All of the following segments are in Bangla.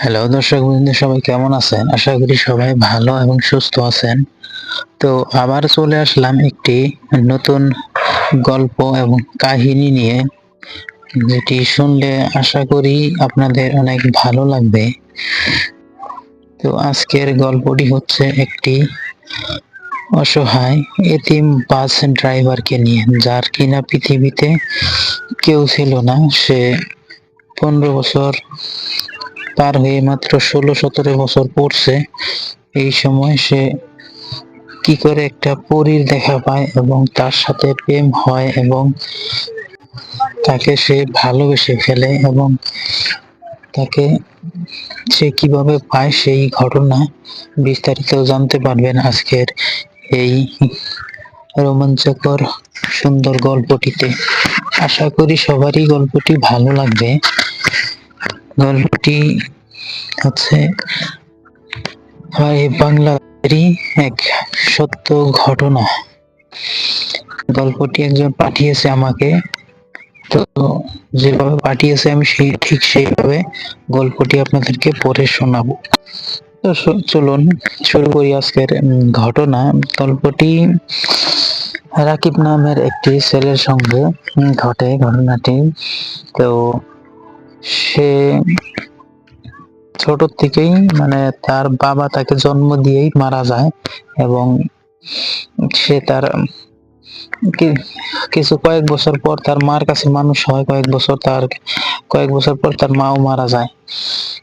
হ্যালো দর্শক বন্ধু, সবাই কেমন আছেন? আশা করি সবাই ভালো এবং সুস্থ আছেন। তো আবার চলে আসলাম একটি নতুন গল্প এবং কাহিনী নিয়ে, যেটি শুনলে আশা করি আপনাদের অনেক ভালো লাগবে। তো আজকের গল্পটি হচ্ছে একটি অসহায় এতিম বাস ড্রাইভারকে নিয়ে, যার কিনা পৃথিবীতে কেউ ছিল না। সে 15 বছর পার হয়ে মাত্র 16-17 বছর পড়ছে। এই সময় সে কি করে একটা পরীর দেখা পায় এবং তার সাথে প্রেম হয় এবং তাকে সে ভালোবেসে ফেলে, এবং তাকে সে কিভাবে পায় সেই ঘটনা বিস্তারিত জানতে পারবেন আজকের এই রোমাঞ্চকর সুন্দর গল্পটিতে। আশা করি সবারই গল্পটি ভালো লাগবে। গল্পটি হচ্ছে বাংলাদেশেরই এক সত্য ঘটনা। গল্পটি একজন পাঠিয়েছে আমাকে, তো যেভাবে পাঠিয়েছে আমি ঠিক সেইভাবে গল্পটি আপনাদেরকে পড়ে শোনাবো। তো চলুন শুরু করি আজকের ঘটনা। গল্পটি রাকিব নামের একটি ছেলের সঙ্গে ঘটে ঘটনাটি। তো সে ছোট থেকেই, মানে তার বাবা তাকে জন্ম দিয়েই মারা যায়, এবং সে তার কয়েক বছর পর তার মার কাছে মানুষ হয়। কয়েক বছর পর তার মাও মারা যায়।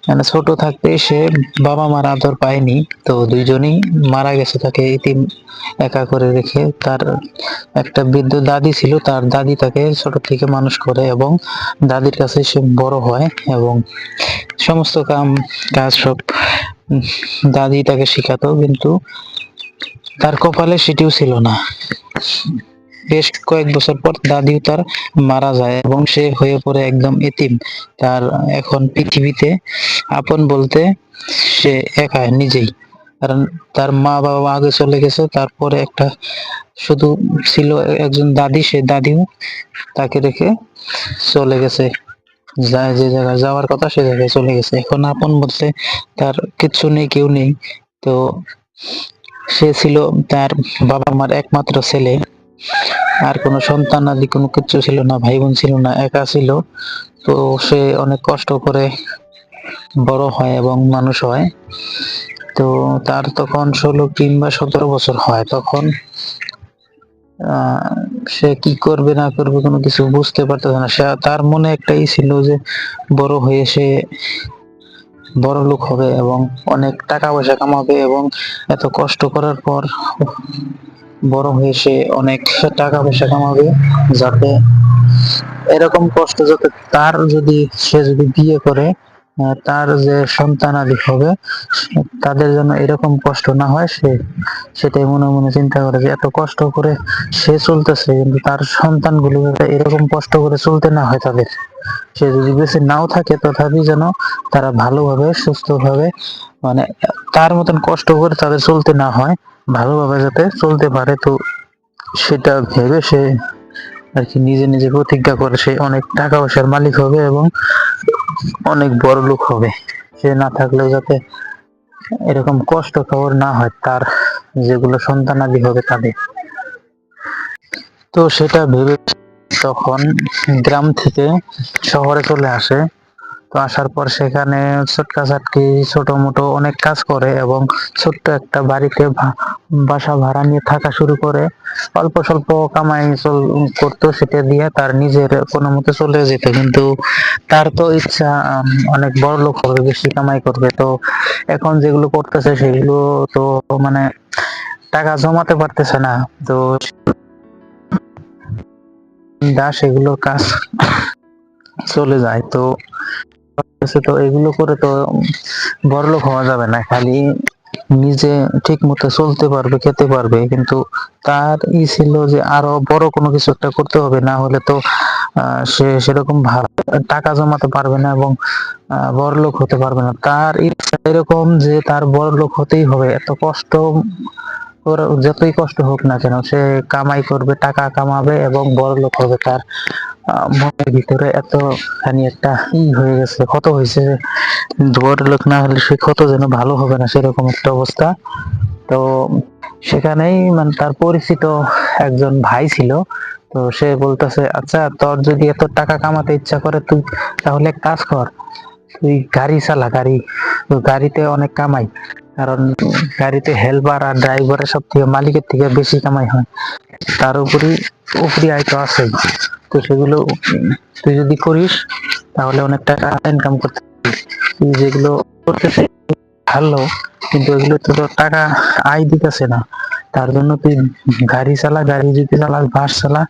মানে ছোট থাকতে সে বাবা মার আদর পায়নি, তো দুইজনই মারা গেছে তাকে এতিম একা করে রেখে। তার একটা বৃদ্ধ দাদি ছিল, তার দাদি তাকে ছোট থেকে মানুষ করে এবং দাদির কাছে সে বড় হয়, এবং সমস্ত কাজ সব দাদি তাকে শিখাতো, কিন্তু তার কপালে সেটিও ছিল না। বেশ কয়েক বছর পর দাদিও তার মারা যায় এবং সে হয়ে পড়ে একদম এতিম। তার এখন পৃথিবীতে আপন বলতে সে একা নিজেই, কারণ তার মা বাবা আগে চলে গেছে। তারপরে একটা শুধু ছিল একজন দাদি, সে দাদিও তাকে রেখে চলে গেছে। যে জায়গায় যাওয়ার কথা সে জায়গায় চলে গেছে। এখন আপন বলতে তার কিচ্ছু নেই, কেউ নেই। তো সে ছিল তার বাবা মার একমাত্র ছেলে। আর কোনো সন্তান আদি কোনো কিচ্ছু ছিল না, ভাই বোন ছিল না, একা ছিল। তো সে অনেক কষ্ট করে বড় হয় এবং মানুষ হয়। তো তার তখন 16 কিংবা 17 বছর হয়। তখন সে কি করবে না করবে কোনো কিছু বুঝতে পারতেছে না। তার মনে একটাই ছিল যে বড় হয়ে সে বড় লোক হবে এবং অনেক টাকা পয়সা কামাবে, এবং এত কষ্ট করার পর বড় হয়ে সে অনেক টাকা পয়সা কামাবে, যাতে এরকম কষ্ট যাতে তার সে যদি বিয়ে করে, তার যে সন্তানাদি হবে তাদের জন্য এরকম কষ্ট না হয়। সেটাই মনে মনে চিন্তা করে যে এত কষ্ট করে সে চলতেছে, কিন্তু তার সন্তানগুলো যাতে এরকম কষ্ট করে চলতে না হয় তাদের। সে যদি বেঁচে নাও থাকে তথাপি যেন তারা ভালোভাবে সুস্থভাবে, মানে তার মতন কষ্ট করে তাদের চলতে না হয়, ভালোভাবে যাতে চলতে পারে। তো সেটা ভেবে সে আর কি নিজে নিজে প্রতিজ্ঞা করে সে অনেক টাকা পয়সার মালিক হবে এবং অনেক বড় লোক হবে। সে না থাকলেও যাতে এরকম কষ্ট খবর না হয় তার যেগুলো সন্তানাদি হবে তাদের। তো সেটা ভেবে তখন গ্রাম থেকে শহরে চলে আসে। তো আসার পর সেখানে ছোটকাচাটকি ছোট মোটো অনেক কাজ করে এবং ছোট্ট একটা বাড়িতে বাসা ভাড়া নিয়ে থাকা শুরু করে। অল্প স্বল্প কামাই করতো, সেটা দিয়ে তার নিজের কোনো মতে চলে যেত। কিন্তু তার তো ইচ্ছা অনেক বড় লোক হবে, বেশি কামাই করবে। তো এখন যেগুলো করতেছে সেগুলো তো মানে টাকা জমাতে পারতেছে না। তো সেগুলোর কাজ চলে যায়। তো এগুলো করে তো বড়লোক হওয়া যাবে না, খালি নিজে ঠিক মতো চলতে পারবে, খেতে পারবে, কিন্তু তার ছিল যে আরো বড় কোনো কিছু একটা করতে হবে, না হলে তো সে সেরকম টাকা জমাতে পারবে না এবং বড়লোক হতে পারবে না। তার ইচ্ছা এরকম যে তার বড়লোক হতেই হবে, এত কষ্ট ওর যতই কষ্ট হোক না কেন সে কামাই করবে, টাকা কামাবে এবং বড়লোক হবে। তার মনের ভিতরে এতখানি একটা হয়ে গেছে, ক্ষত হয়েছে যে বড়লোক না হলে সে ক্ষত যেন ভালো হবে না, সেরকম একটা অবস্থা। তো সেখানেই মানে তার পরিচিত একজন ভাই ছিল। তো সে বলতেছে, আচ্ছা তোর যদি এত টাকা কামাতে ইচ্ছা করে তুই তাহলে এক কাজ কর, তুই গাড়ি চালা, গাড়ি, তো গাড়িতে অনেক কামাই। কারণ গাড়িতে হেল্পার আর ড্রাইভারের সব থেকে মালিকের থেকে বেশি কামাই হয়। তার উপরি আয় তো আছেই। তো সেগুলো তুই যদি করিস তাহলে অনেক টাকা ইনকাম করতে পারবি। তুই যেগুলো করতেছে ভালো, কিন্তু এগুলো তো তোর টাকা আয় দিতেছে না। তার জন্য তুই গাড়ি চালা, গাড়ি যদি চালাস, বাস চালা,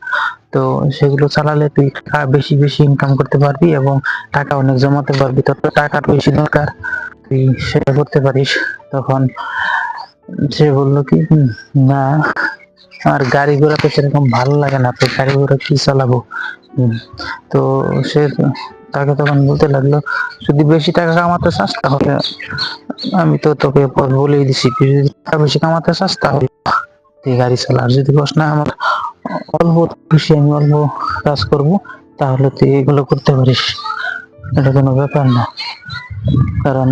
তো সেগুলো চালালে তুই টাকা বেশি বেশি ইনকাম করতে পারবি এবং টাকা অনেক জমাতে পারবি। তোর তো টাকার বেশি দরকার, তুই সেটা করতে পারিস। তখন সে বললো কি, না আর গাড়ি ঘোড়া তো সেরকম ভালো লাগে না, তো গাড়ি ঘোড়া কি চালাবো। তো সে তাকে তখন বলতে লাগলো, যদি বেশি টাকা কামাতে চাস তাহলে আমি তো তোকে বলেই দিছি, তুই যদি টাকা বেশি কামাতে চাস তাহলে তুই গাড়ি চালা, আর যদি বস না আমার অল্প খুশি, আমি অল্প কাজ করব, তাহলে তুই এগুলো করতে পারিস, এটা কোনো ব্যাপার না। কারণ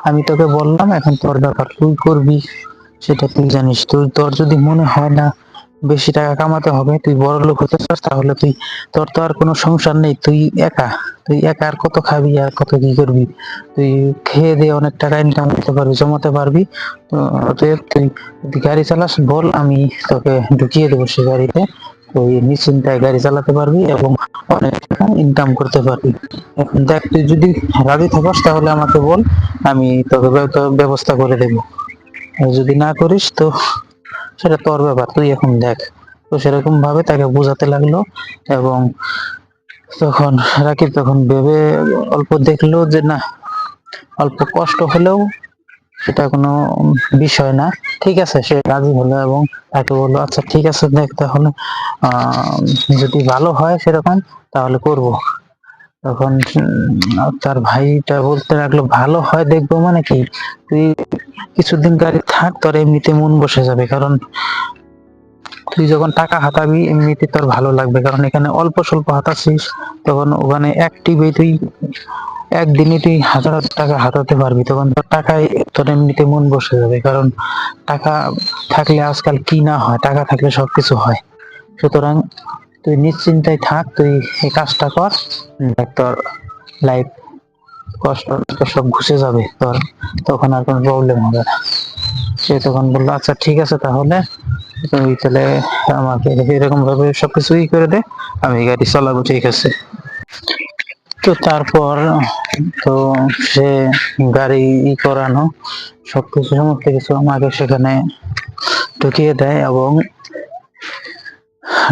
আমি তোকে বললাম, এখন তোর ব্যাপার, তুই করবি সেটা তুই জানিস। তোর যদি মনে হয় না বেশি টাকা কামাতে হবে, তুই বড় লোক হতে চাস, তাহলে তোর তো আর কোনো সংসার নেই, তুই একা আর কত খাবি আর কত কি করবি। তুই খেয়ে দিয়ে অনেক টাকা ইনকাম করতে পারবি, জমাতে পারবি। তো অতএব তুই যদি গাড়ি চালাস বল, আমি তোকে ঢুকিয়ে দেবো সে গাড়িতে, তুই নিশ্চিন্তায় গাড়ি চালাতে পারবি এবং অনেক টাকা ইনকাম করতে পারবি। এখন দেখ, তুই যদি রাজি থাকস তাহলে আমাকে বল, আমি তোকে ব্যবস্থা করে দেবো। আর যদি না করিস তো সেটা তোর ব্যাপার, তুই এখন দেখ। তো সেরকম ভাবে তাকে বোঝাতে লাগলো। এবং তখন রাকিব তখন ভেবে অল্প দেখলো যে না, অল্প কষ্ট হলেও সেটা কোনো বিষয় না, ঠিক আছে। সে রাজি হলো এবং তাকে বললো, আচ্ছা ঠিক আছে, দেখ তাহলে যদি ভালো হয় সেরকম তাহলে করব। তখন তার ভাইটা বলতে লাগলো, ভালো হয় দেখবো মানে কি, তুই কিছুদিন গাড়ি থাক, তোর এমনিতে মন বসে যাবে। কারণ তুই যখন টাকা হাতাবি এমনিতে তোর ভালো লাগবে, কারণ এখানে অল্প স্বল্প হাতাচ্ছিস, তখন ওখানে অ্যাক্টিভে তুই একদিনে তুই হাজার হাজার টাকা হাতাতে পারবি, তখন তোর টাকায় তোর এমনিতে মন বসে যাবে। কারণ টাকা থাকলে আজকাল কি না হয়, টাকা থাকলে সবকিছু হয়। সুতরাং তুই নিশ্চিন্তায় থাক, তুই এই কাজটা কর, দেখ তোর লাইফ কষ্ট সব ঘুষে যাবে তোর, তখন আর কোনো প্রবলেম হবে না। সে তখন বললো, আচ্ছা ঠিক আছে, তাহলে তুই তাহলে আমাকে এরকম ভাবে সবকিছুই করে দে, আমি গাড়ি চালাবো, ঠিক আছে। তো তারপর তো সে গাড়ি করানো সবকিছু, সমস্ত কিছু আমাকে সেখানে ঢুকিয়ে দেয় এবং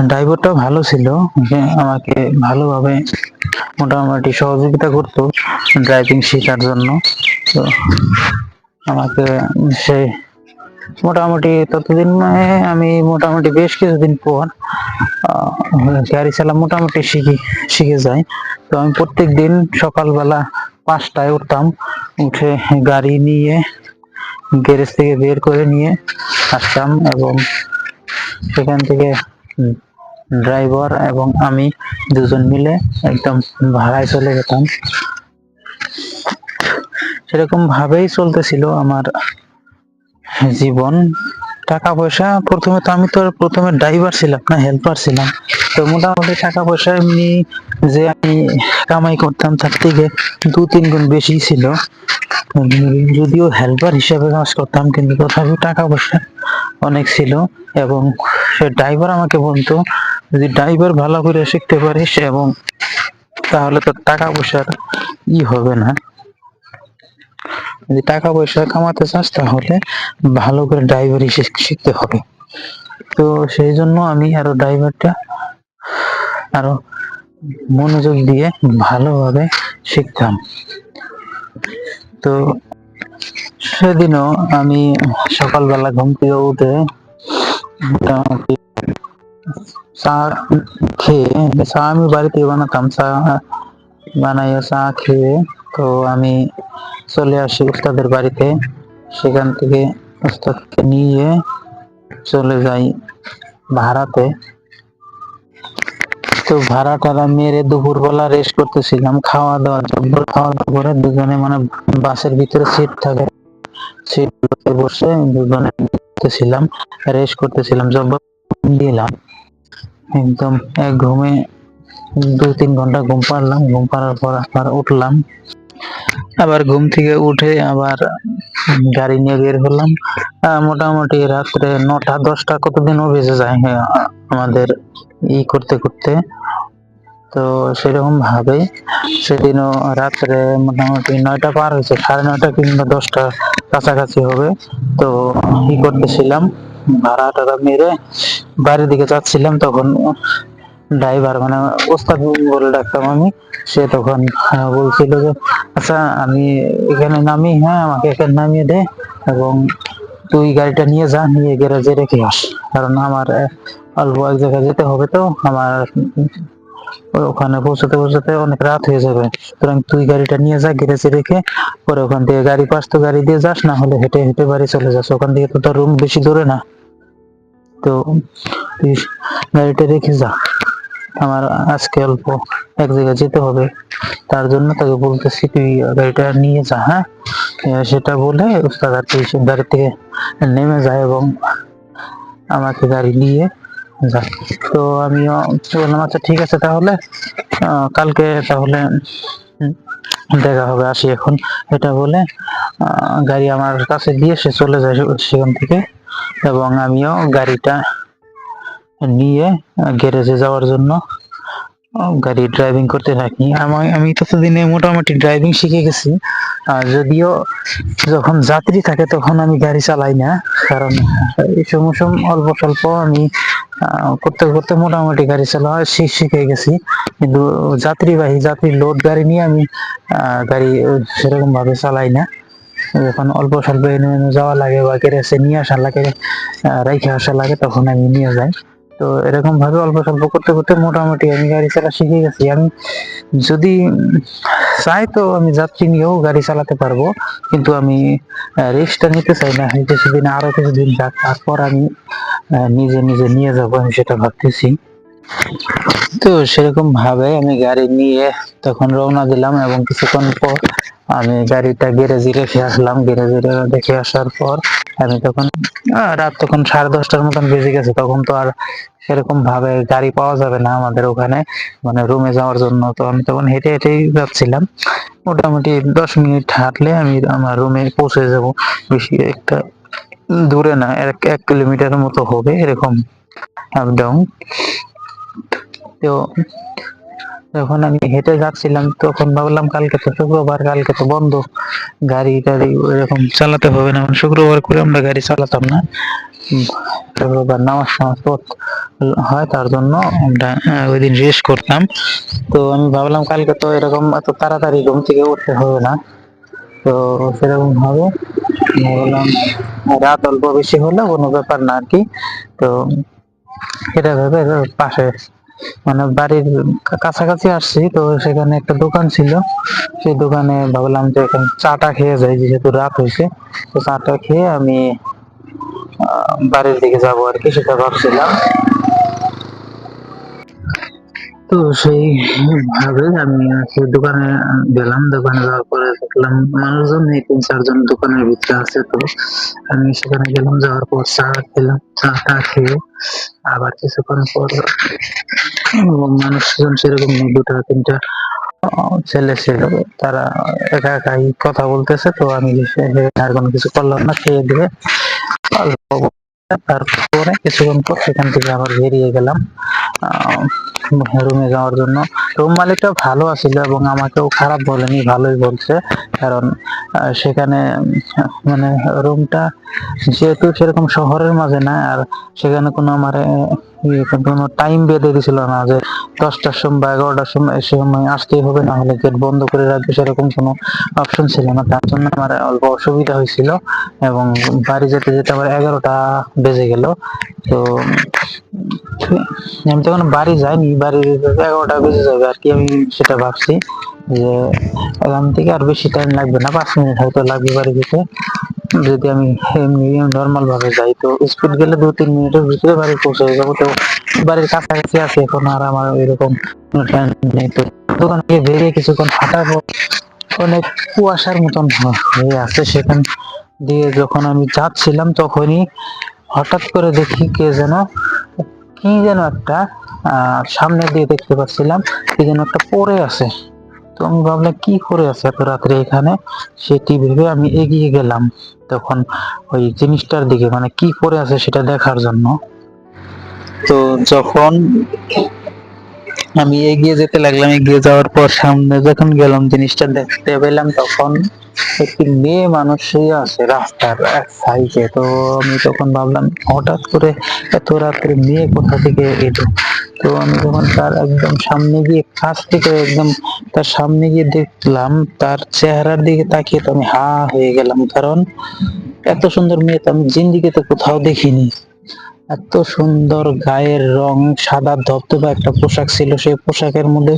ড্রাইভারটাও ভালো ছিল, যে আমাকে ভালোভাবে মোটামুটি সহযোগিতা করতো ড্রাইভিং শেখার জন্য। তো আমাকে সে মোটামুটি ততদিন আমি মোটামুটি বেশ কিছুদিন পর গাড়ি চালা মোটামুটি শিখে যাই। তো আমি প্রত্যেক দিন সকালবেলা 5টায় উঠতাম, উঠে গাড়ি নিয়ে গ্যারেজ থেকে বের করে নিয়ে আসতাম এবং সেখান থেকে ড্রাইভার এবং আমি দুজন মিলে একদম ভাড়ায় চলে যেতাম। সেরকম ভাবেই চলতেছিল আমার জীবন। টাকা পয়সা প্রথমে ড্রাইভার ছিলাম না, হেল্পার ছিলাম। তো মোটামুটি টাকা পয়সা এমনি যে আমি কামাই করতাম তার থেকে 2-3 গুণ বেশি ছিল। যদিও হেল্পার হিসেবে কাজ করতাম, কিন্তু তথাপি টাকা পয়সা অনেক ছিল। এবং সে ড্রাইভার আমাকে বলতো, যদি ড্রাইভার ভালো করে শিখতে পারিস এবং তাহলে তো টাকা পয়সার হবে না, যদি টাকা পয়সা কামাতে চাস তাহলে ভালো করে ড্রাইভারি শিখতে হবে। তো সেই জন্য আমি ড্রাইভারটা আরো মনোযোগ দিয়ে ভালোভাবে শিখতাম। তো সেদিনও আমি সকালবেলা ঘুম থেকে উঠে মোটামুটি চা খেয়ে, চা আমি বাড়িতে বানাতাম, চা বানাইয়া চা খেয়ে তো আমি চলে আসি উস্তাদের বাড়িতে। সেখান থেকে ওস্তাদকে নিয়ে চলে যাই ভাড়াতে। তো ভাড়া টাড়া মেরে দুপুরবেলা রেস্ট করতেছিলাম, খাওয়া দাওয়া খাওয়া দাওয়া করে দুজনে মানে বাসের ভিতরে সিট থাকে, সিটে বসে দুজনে ছিলাম, রেস্ট করতেছিলাম। যখন দিলাম একদম এক ঘুমে 2-3 ঘন্টা ঘুম পারলাম। ঘুম পাড়ার পর আবার উঠলাম, আবার ঘুম থেকে উঠে আবার গাড়ি নিয়ে বের হলাম। মোটামুটি রাত্রে 9টা-10টা কতদিনও বেজে যায় আমাদের করতে করতে। তো সেরকম ভাবে সেদিনও রাত্রে মোটামুটি 9টা পার হয়েছে, 9:30 কিংবা 10টা কাছাকাছি হবে। তো করতেছিলাম, ভাড়া টাড়া মেরে বাড়ির দিকে যাচ্ছিলাম। তখন ড্রাইভার মানে ওস্তাদ বলে ডাকতাম আমি, সে তখন বলছিল যে আচ্ছা আমি এখানে নামি, হ্যাঁ আমাকে এখানে নামিয়ে দে এবং তুই গাড়িটা নিয়ে যা, নিয়ে গ্যারেজে রেখে আস, কারণ আমার অল্প এক জায়গায় যেতে হবে। তো আমার ওখানে পৌঁছাতে পৌঁছাতে অনেক রাত হয়ে যাবে, সুতরাং তুই গাড়িটা নিয়ে যা, গ্যারেজে রেখে পরে ওখান থেকে গাড়ি পাস তো গাড়ি দিয়ে যাস, না হলে হেঁটে হেঁটে বাড়ি চলে যাস, ওখান থেকে তো তোর রুম বেশি দূরে না। তো তুই গাড়িটা রেখে যা, আমার আজকে অল্প এক জায়গায় যেতে হবে, তার জন্য তাকে বলতেছি তুই গাড়িটা নিয়ে যা। হ্যাঁ, সেটা বলে উস্তাদ আর কি গাড়ি থেকে নেমে যায় এবং আমাকে গাড়ি নিয়ে যায়। তো আমিও বললাম আচ্ছা ঠিক আছে তাহলে কালকে তাহলে দেখা হবে, আসি এখন, এটা বলে গাড়ি আমার কাছে দিয়ে সে চলে যায় সেখান থেকে এবং আমিও গাড়িটা নিয়ে গ্যারেজে যাওয়ার জন্য গাড়ি ড্রাইভিং করতে থাকি। আমি ততদিনে মোটামুটি ড্রাইভিং শিখে গেছি। যদিও যখন যাত্রী থাকে তখন আমি গাড়ি চালাই না, কারণ এই সময় অল্প স্বল্প আমি করতে করতে মোটামুটি গাড়ি চালানো শিখে গেছি। কিন্তু যাত্রী লোড গাড়ি নিয়ে আমি গাড়ি সেরকম ভাবে চালাই না। যখন অল্প স্বল্প এনে যাওয়া লাগে বা গ্যারেজে নিয়ে আসা লাগে, রাইখে আসা লাগে, তখন আমি নিয়ে যাই। তো এরকম ভাবে অল্প স্বল্প করতে করতে মোটামুটি আমি গাড়ি চালা শিখে গেছি। আমি যদি চাই তো আমি যাত্রী নিয়েও গাড়ি চালাতে পারবো, কিন্তু আমি রিস্কটা নিতে চাই না, কিছুদিন আরো কিছুদিন যাক, তারপর আমি নিজে নিজে নিয়ে যাবো, আমি সেটা ভাবতেছি। তো সেরকম ভাবে আমি গাড়ি নিয়ে তখন রওনা দিলাম এবং কিছুক্ষণ পর আমি গাড়িটা গ্যারেজে রেখে আসলাম। গ্যারেজে রেখে আসার পর আমি তখন রাত তখন 10:30টার মতন বেজে গেছে। তখন তো আর সেরকম ভাবে গাড়ি পাওয়া যাবে না আমাদের ওখানে, মানে রুমে যাওয়ার জন্য। তো আমি তখন হেঁটে হেঁটেই যাচ্ছিলাম, মোটামুটি 10 মিনিট হাঁটলে আমি আমার রুমে পৌঁছে যাব। বেশি একটা দূরে না, 1 কিলোমিটার মতো হবে এরকম আপ ডাউন। তো যখন আমি হেঁটে যাচ্ছিলাম তখন ভাবলাম কালকে তো শুক্রবার, কালকে তো বন্ধ, গাড়ি টাড়ি এরকম চালাতে হবে না, শুক্রবার করে আমরা গাড়ি চালাতাম না। শুক্রবার নামাজ হয়, তার জন্য আমরা ওই দিন রেস্ট করতাম। তো আমি ভাবলাম কালকে তো এরকম এত তাড়াতাড়ি ঘুম থেকে উঠতে হবে না, তো সেরকম ভাবে ভাবলাম রাত অল্প বেশি হলে কোনো ব্যাপার না আর কি। তো এটা ভেবে পাশে মানে বাড়ির কাছাকাছি আসছি, তো সেখানে একটা দোকান ছিল, সেই দোকানে ভাবলাম যে এখন চাটা খেয়ে যাই, যেহেতু রাত হয়েছে। তো চাটা খেয়ে আমি বাড়ির দিকে যাবো আর কি, সেটা ভাবছিলাম। তো সেই ভাবে আমি সেই দোকানে গেলাম। দোকানে যাওয়ার পরে দেখলাম মানুষজন নেই, 3-4 জন দোকানের ভিতরে আছে। তো আমি সেখানে গেলাম, যাওয়ার পর চা খেলাম, চাটা খেয়ে আবার কিছুক্ষণ পর মানুষজন সেরকম নেই, 2-3টা ছেলে ছিল, তারা একা একাই কথা বলতেছে। তো আমি আর কোনো কিছু করলাম না, খেয়ে দিয়ে তারপরে কিছুক্ষণ পর সেখান থেকে আবার বেরিয়ে গেলাম রুমে যাওয়ার জন্য। রুম মালিকটা ভালো আছিল এবং আমাকেও খারাপ বলেনি, ভালোই বলছে, কারণ সেখানে মানে রুমটা যেহেতু সেরকম শহরের মাঝে না, আর সেখানে কোনো আমার কোনো টাইম বেঁধে দিছিল না যে 10টার সময় বা 11টার সময় এ সময় আসতেই হবে, না হলে গেট বন্ধ করে রাখবে, সেরকম কোনো অপশন ছিল না। তার জন্য আমার অল্প অসুবিধা হয়েছিল এবং বাড়ি যেতে যেতে আমার 11টা বেজে গেল। তো আমি তখন বাড়ি যাইনি, বাড়ি 11টা বেজে যাবে আর কি, আমি সেটা ভাবছি যে এখান থেকে আর বেশি টাইম লাগবে না, 5 মিনিট হয়তো লাগবে বাড়ি যেতে। যদি আমি এমনি নর্মাল ভাবে যাই তো স্পিড গেলে 2-3 মিনিটের ভিতরে বাড়ি পৌঁছে যাবো। তো বাড়ির কাছাকাছি আছি এখন, আর আমার এরকম কোনো plan নেই। তো দোকান থেকে বেরিয়ে কিছুক্ষণ হাঁটার পর অনেক কুয়াশার মতন হয়ে আছে সেখান দিয়ে যখন আমি যাচ্ছিলাম, তখনই হঠাৎ করে দেখি কি যেন একটা সামনে দিয়ে দেখতে পাচ্ছিলাম কি যেন একটা পড়ে আছে। তো আমি ভাবলাম কি করে আছে এত রাত্রে এখানে, সেটি ভেবে আমি এগিয়ে গেলাম তখন ওই জিনিসটার দিকে, মানে কি করে আছে সেটা দেখার জন্য। তো যখন আমি এগিয়ে যেতে লাগলাম, এগিয়ে যাওয়ার পর সামনে যখন গেলাম জিনিসটা দেখতে পেলাম, তখন একটি মেয়ে মানুষ শুয়ে আছে রাস্তার এক সাইডে। তো আমি তখন ভাবলাম হঠাৎ করে এত রাত্রে মেয়ে কোথা থেকে এলো। তো আমি যখন তার একদম সামনে গিয়ে কাছ থেকে একদম তার সামনে গিয়ে দেখলাম, তার চেহারার দিকে তাকিয়ে তো আমি হা হয়ে গেলাম, কারণ এত সুন্দর মেয়ে তো আমি জিন্দিগিতে কোথাও দেখিনি। এত সুন্দর গায়ের রং, সাদা ধবধবা একটা পোশাক ছিল, সেই পোশাকের মধ্যে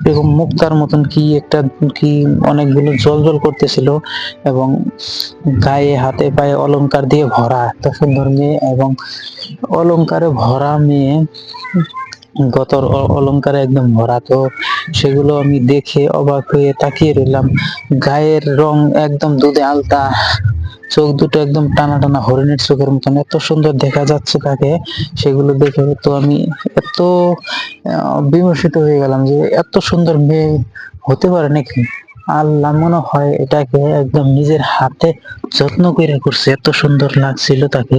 এরকম মুক্তার মতন কি অনেকগুলো জল করতেছিল, এবং গায়ে হাতে পায়ে অলংকার দিয়ে ভরা এত সুন্দর মেয়ে, এবং অলংকারে ভরা মেয়ে, গতর অলংকারে একদম ভরা। তো সেগুলো আমি দেখে অবাক হয়ে তাকিয়ে রইলাম। গায়ের রং একদম দুধে আলতা, চোখ দুটো একদম টানা টানা হরিণের চোখের মতন, এত সুন্দর দেখা যাচ্ছে তাকে। সেগুলো দেখে তো আমি এত বিমর্ষিত হয়ে গেলাম যে এত সুন্দর মেয়ে হতে পারে নাকি। আল্লাহ মনে হয় এটাকে একদম নিজের হাতে যত্ন করে করছে, এত সুন্দর লাগছিল তাকে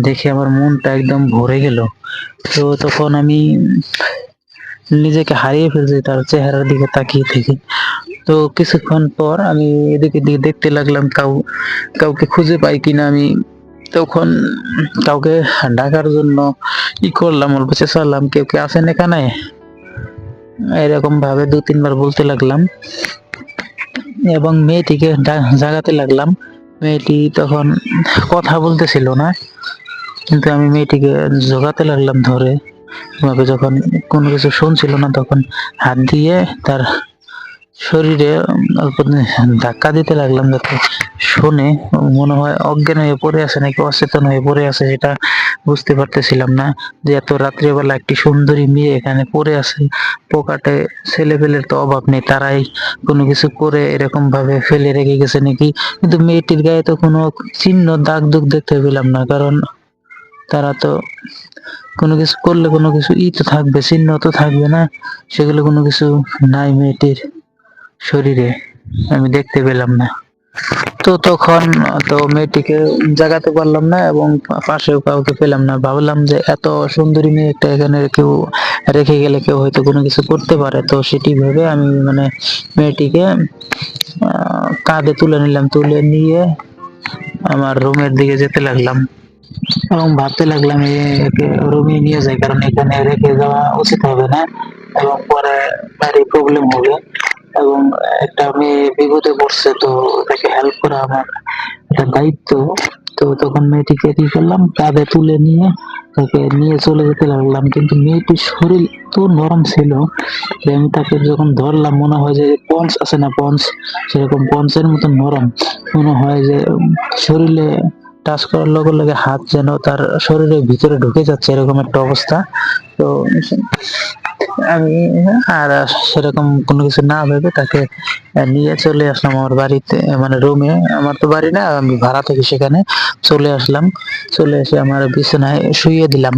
দেখে, আমার মনটা একদম ভরে গেল। তো তখন আমি নিজেকে হারিয়ে ফেলছি তার চেহারার দিকে তাকিয়ে থেকে। তো কিছুক্ষণ পর আমি এদিকে দিকে দেখতে লাগলাম কাউকে খুঁজে পাই কিনা। আমি তখন কাউকে ডাকার জন্য করলাম, অল্প চেষ্টা করলাম কেউ কে আছেন এখানে, এরকম ভাবে 2-3 বার বলতে লাগলাম এবং মেয়েটিকে জাগাতে লাগলাম। মেয়েটি তখন কথা বলতেছিল না, কিন্তু আমি মেয়েটিকে জোগাতে লাগলাম ধরে ভাবে, যখন কোনো কিছু শুনছিল না তখন হাত দিয়ে তার শরীরে অল্প ধাক্কা দিতে লাগলাম যাতে শুনে। মনে হয় অজ্ঞান হয়ে পড়ে আছে নাকি অচেতন হয়ে পড়ে আছে সেটা বুঝতে পারতেছিলাম না, যে এত রাত্রিবেলা একটি সুন্দরী মেয়ে এখানে পড়ে আছে। পোকাটে ছেলে পেলের তো অভাব নেই, তারাই কোনো কিছু করে এরকম ভাবে ফেলে রেখে গেছে নাকি। কিন্তু মেয়েটির গায়ে তো কোনো চিহ্ন দাগ দুগ দেখতে পেলাম না, কারণ তারা তো কোনো কিছু করলে কোনো কিছু তো থাকবে, চিহ্ন তো থাকবে না, সেগুলো কোনো কিছু নাই মেয়েটির শরীরে, আমি দেখতে পেলাম না। তো তখন তো মেয়েটিকে জাগাতে পারলাম না এবং পাশেও কাউকে পেলাম না। ভাবলাম যে এত সুন্দরী মেয়ে একটা এখানে কেউ রেখে গেলে কেউ হয়তো কোনো কিছু করতে পারে। তো সেটি ভেবে আমি মানে মেয়েটিকে কাঁধে তুলে নিলাম, তুলে নিয়ে আমার রুমের দিকে যেতে লাগলাম এবং ভাবতে লাগলাম একে রুমে নিয়ে যাই, কারণ এখানে রেখে যাওয়া উচিত হবে না এবং পরে ভারী প্রবলেম হবে, এবং একটা মেয়ে বিপদে পড়ছে, তো তাকে হেল্প করা আমার একটা দায়িত্ব। তো তখন মেয়েটিকে কি করলাম, কাঁধে তুলে নিয়ে তাকে নিয়ে চলে যেতে লাগলাম, কিন্তু মেয়েটির শরীর এত নরম ছিল যে আমি তাকে যখন ধরলাম মনে হয় যে পঞ্চ আছে না, পঞ্চ, সেরকম পঞ্চের মতো নরম। মনে হয় যে শরীরে টাচ করার লগে লগে হাত যেন তার শরীরের ভিতরে ঢুকে যাচ্ছে, এরকম একটা অবস্থা। তো আমি আর সেরকম কোনো কিছু না ভেবে তাকে নিয়ে চলে আসলাম আমার বাড়িতে, মানে রুমে। আমার তো বাড়ি না, আমি ভাড়া থাকি, সেখানে চলে আসলাম। চলে এসে আমার বিছানায় শুইয়ে দিলাম।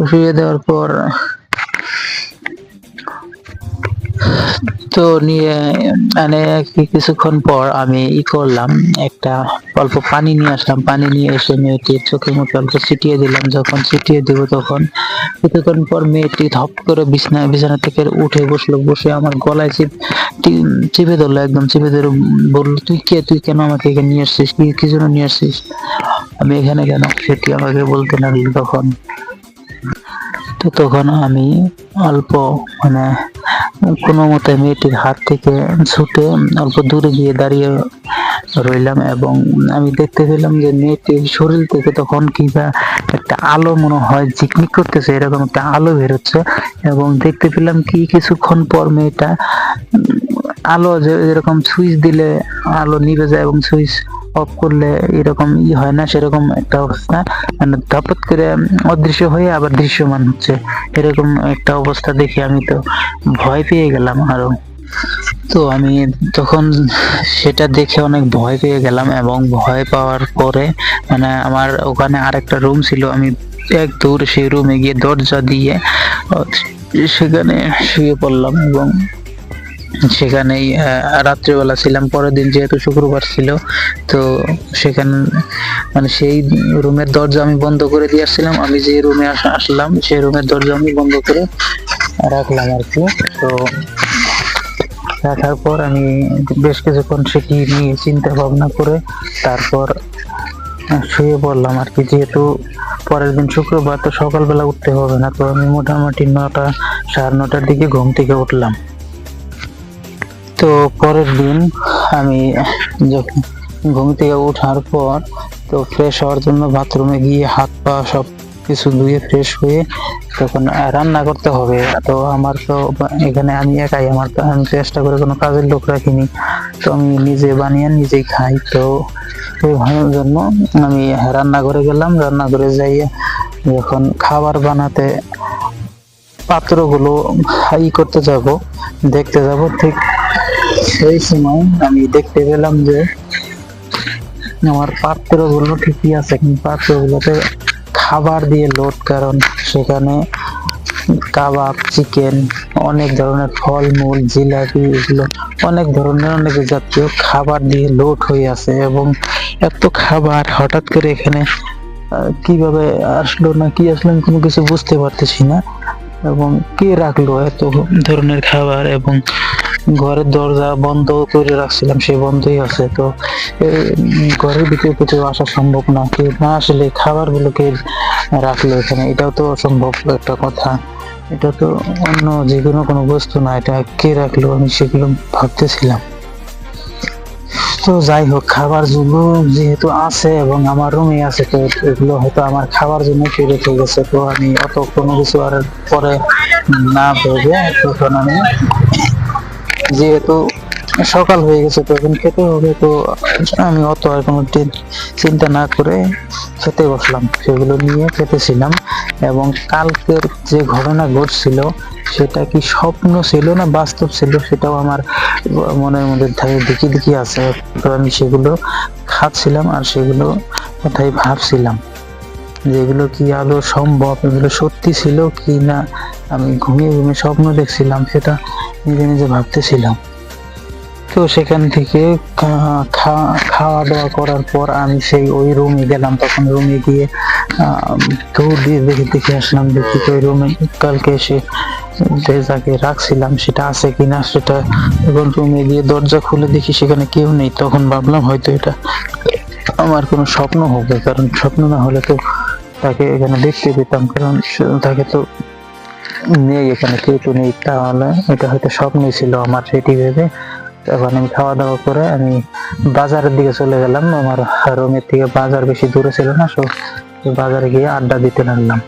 শুইয়ে দেওয়ার পর তো নিয়ে মানে কিছুক্ষণ পর আমি করলাম, একটা অল্প পানি নিয়ে আসলাম। পানি নিয়ে এসে মেয়েটির চোখে মুখে অল্প ছিটিয়ে দিলাম। যখন ছিটিয়ে দিব তখন কিছুক্ষণ পর মেয়েটি ধপ করে বিছানা থেকে উঠে বসলো, বসে আমার গলায় চিপে ধরলো, একদম চিপে ধরে বললো, তুই কেন আমাকে এখানে নিয়ে আসছিস, কি জন্য নিয়ে আসছিস, আমি এখানে কেন, সেটি আমাকে বলতে লাগলো। তখন আমি অল্প মানে কোনো মতে মেয়েটির হাত থেকে ছুটে অল্প দূরে গিয়ে দাঁড়িয়ে রইলাম, এবং আমি দেখতে পেলাম যে মেয়েটির শরীর থেকে তখন কিবা একটা আলো, মনে হয় ঝিকমিক করতেছে, এরকম একটা আলো বেরোচ্ছে। এবং দেখতে পেলাম কিছুক্ষণ পর মেয়েটা আলো যেরকম সুইচ দিলে আলো নিভে যায় এবং সুইচ অফ করলে এরকম হয় না, সেরকম একটা অবস্থা, মানে ধাপত করে অদৃশ্য হয়ে আবার দৃশ্যমান হচ্ছে, এরকম একটা অবস্থা দেখে আমি তো ভয় পেয়ে গেলাম আরো। তো আমি তখন সেটা দেখে অনেক ভয় পেয়ে গেলাম, এবং ভয় পাওয়ার পরে মানে আমার ওখানে আরেকটা রুম ছিল, আমি এক দৌড়ে সেই রুমে গিয়ে দরজা দিয়ে সেখানে শুয়ে পড়লাম, এবং সেখানেই রাত্রিবেলা ছিলাম। পরের দিন যেহেতু শুক্রবার ছিল, তো সেখানে মানে সেই রুমের দরজা আমি বন্ধ করে দিয়ে আসছিলাম, আমি যে রুমে আসলাম সেই রুমের দরজা আমি বন্ধ করে রাখলাম আর কি। তো রাখার পর আমি বেশ কিছুক্ষণ সেটি নিয়ে চিন্তা ভাবনা করে তারপর শুয়ে পড়লাম আর কি। যেহেতু পরের দিন শুক্রবার, তো সকালবেলা উঠতে হবে না, তো আমি মোটামুটি 9টা 9:30টার দিকে ঘুম থেকে উঠলাম। তো পরের দিন আমি যখন ঘুম থেকে ওঠার পর তো ফ্রেশ হওয়ার জন্য বাথরুমে গিয়ে হাত পা সব কিছু ধুয়ে ফ্রেশ হয়ে তখন রান্না করতে হবে। তো আমার তো এখানে আমি একাই, আমি চেষ্টা করে কোনো কাজের লোক রাখিনি, তো আমি নিজে বানিয়ে নিজেই খাই। তো এই ভালোর জন্য আমি রান্নাঘরে গেলাম, রান্নাঘরে যাই যখন খাবার বানাতে পাত্রগুলো করতে যাব, দেখতে যাব, ঠিক সেই সময় আমি দেখতে পেলাম যে আমার পাত্রগুলো ঠিকই আছে, কিন্তু পাত্রগুলোতে খাবার দিয়ে লোড, কারণ সেখানে কাবাব, চিকেন, অনেক ধরনের ফলমূল, জিলাপি, এগুলো অনেক ধরনের অনেক জাতীয় খাবার দিয়ে লোড হয়ে আছে। এবং এত খাবার হঠাৎ করে এখানে কিভাবে আসলো না কি আসলো আমি কোনো কিছু বুঝতে পারতেছি না, এবং কে রাখলো এত ধরনের খাবার, এবং ঘরের দরজা বন্ধ করে রাখছিলাম, সে বন্ধই আছে। তো ঘরের ভিতরে কিছু আসা সম্ভব না, কে না আসলে খাবার গুলোকে রাখলো এখানে, এটাও তো অসম্ভব একটা কথা। এটা তো অন্য যে কোনো বস্তু না, এটা কে রাখলো আমি সেগুলো ভাবতেছিলাম। তো যাই হোক, খাবার গুলো যেহেতু আছে এবং আমার রুমে আছে, তো এগুলো হয়তো আমার খাবার জন্য রেখে গেছে। তো আমি অত কোনো কিছু আর পরে না ভেবে তখন আমি, যেহেতু সকাল হয়ে গেছে তখন খেতে হবে, তো আমি অত আর কোনো চিন্তা না করে খেতে বসলাম, সেগুলো নিয়ে খেতেছিলাম। এবং কালকের যে ঘটনা ঘটছিল সেটা কি স্বপ্ন ছিল না বাস্তব ছিল, সেটাও আমার মনের মধ্যে দিকি দিকি আছে। তো আমি সেগুলো খাচ্ছিলাম আর সেগুলো কথাই ভাবছিলাম, যেগুলো কি আদৌ সম্ভব, এগুলো সত্যি ছিল কি না, আমি ঘুমিয়ে ঘুমিয়ে স্বপ্ন দেখছিলাম সেটা নিজে নিজে ভাবতেছিলাম। তো সেখান থেকে খাওয়া দাওয়া করার পর আমি সেই ওই রুমে গেলাম। তখন রুমে গিয়ে দৌড় দিয়ে দেখে আসলাম, দেখি ওই রুমে কালকে এসে যে যাকে রাখছিলাম সেটা আছে কিনা সেটা। এখন রুমে গিয়ে দরজা খুলে দেখি সেখানে কেউ নেই। তখন ভাবলাম হয়তো এটা আমার কোনো স্বপ্ন হবে, কারণ স্বপ্ন না হলে তো তাকে এখানে দেখতে পেতাম, কারণ তাকে তো নেই এখানে, কেউ তো নেই, তাহলে এটা হয়তো স্বপ্নই ছিল আমার, সেটি ভেবে তখন আমি খাওয়া দাওয়া করে আমি বাজারের দিকে চলে গেলাম। আমার রুমের থেকে বাজার বেশি দূরে ছিল না, তো বাজারে গিয়ে আড্ডা দিতে লাগলাম।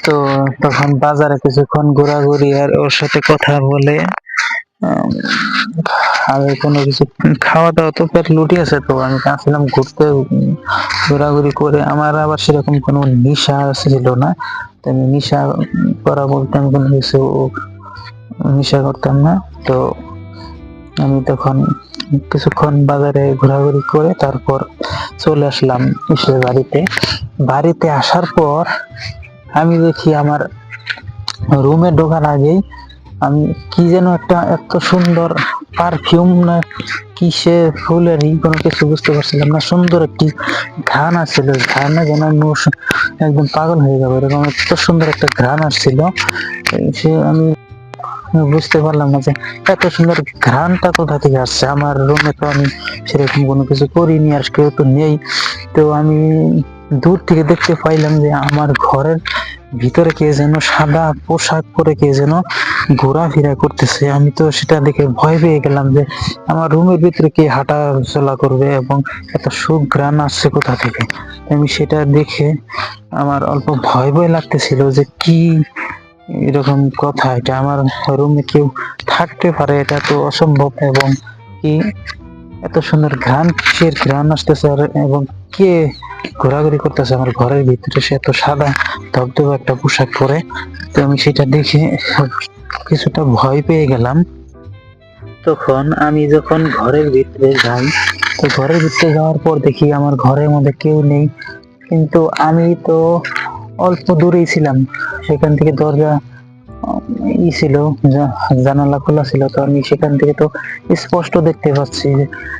তো তখন বাজারে কিছুক্ষণ ঘোরাঘুরি আর ওর সাথে কথা বলে আর কোনো কিছু খাওয়া দাওয়া তো পেট লুটি আছে, তো আমি চাচ্ছিলাম ঘুরতে, ঘোরাঘুরি করে। আমার আবার সেরকম কোনো নেশা ছিল না, তো আমি নেশা করা বলতে আমি কোনো কিছু নেশা করতাম না। তো আমি তখন কিছুক্ষণ বাজারে ঘোরাঘুরি করে তারপর চলে আসলাম ইসের বাড়িতে আসার পর আমি দেখি আমার রুমে ঢোকার আগেই আমি কি যেন একটা এত সুন্দর পারফিউম না কিসে ফুলেরই কোনো কিছু বুঝতে পারছিলাম না, সুন্দর একটি ঘ্রাণ আসছিল, ঘ্রাণে যেন একদম পাগল হয়ে যাবে, এরকম এত সুন্দর একটা ঘ্রাণ আসছিল। সে আমি বুঝতে পারলাম না যে এত সুন্দর ঘ্রাণটা কোথা থেকে আসছে। আমার রুমে তো আমি সেরকম কোনো কিছু করিনি, আর কেউ তো নেই। তো আমি দূর থেকে দেখতে পাইলাম যে আমার ঘরের ভিতরে কে যেন সাদা পোশাক পরে কে যেন ঘোরাফেরা করতেছে। আমি তো সেটা দেখে ভয় পেয়ে গেলাম যে আমার রুমের ভিতরে কে হাঁটা চলা করবে এবং এত সুঘ্রাণ আসছে কোথা থেকে। আমি সেটা দেখে আমার অল্প ভয় ভয় লাগতেছিল যে কি এরকম কথা, এটা আমার রুমে কেউ থাকতে পারে, এটা তো অসম্ভব। এবং কি এত সুন্দর ঘ্রাণ, কিসের ঘ্রাণ আসতেছে আর এবং কে ঘোরাঘুরি করতেছে আমার ঘরের ভিতরে, সে এত সাদা ধবধবে একটা পোশাক পরে। তো আমি সেটা দেখে কিছুটা ভয় পেয়ে গেলাম। তখন আমি যখন ঘরের ভিতরে যাই, তো ঘরের ভিতরে যাওয়ার পর দেখি আমার ঘরের মধ্যে কেউ নেই, কিন্তু আমি তো অল্প দূরেই ছিলাম, সেখান থেকে দরজা ছিল, জানালা খোলা ছিল, তো আমি সেখান থেকে তো স্পষ্ট দেখতে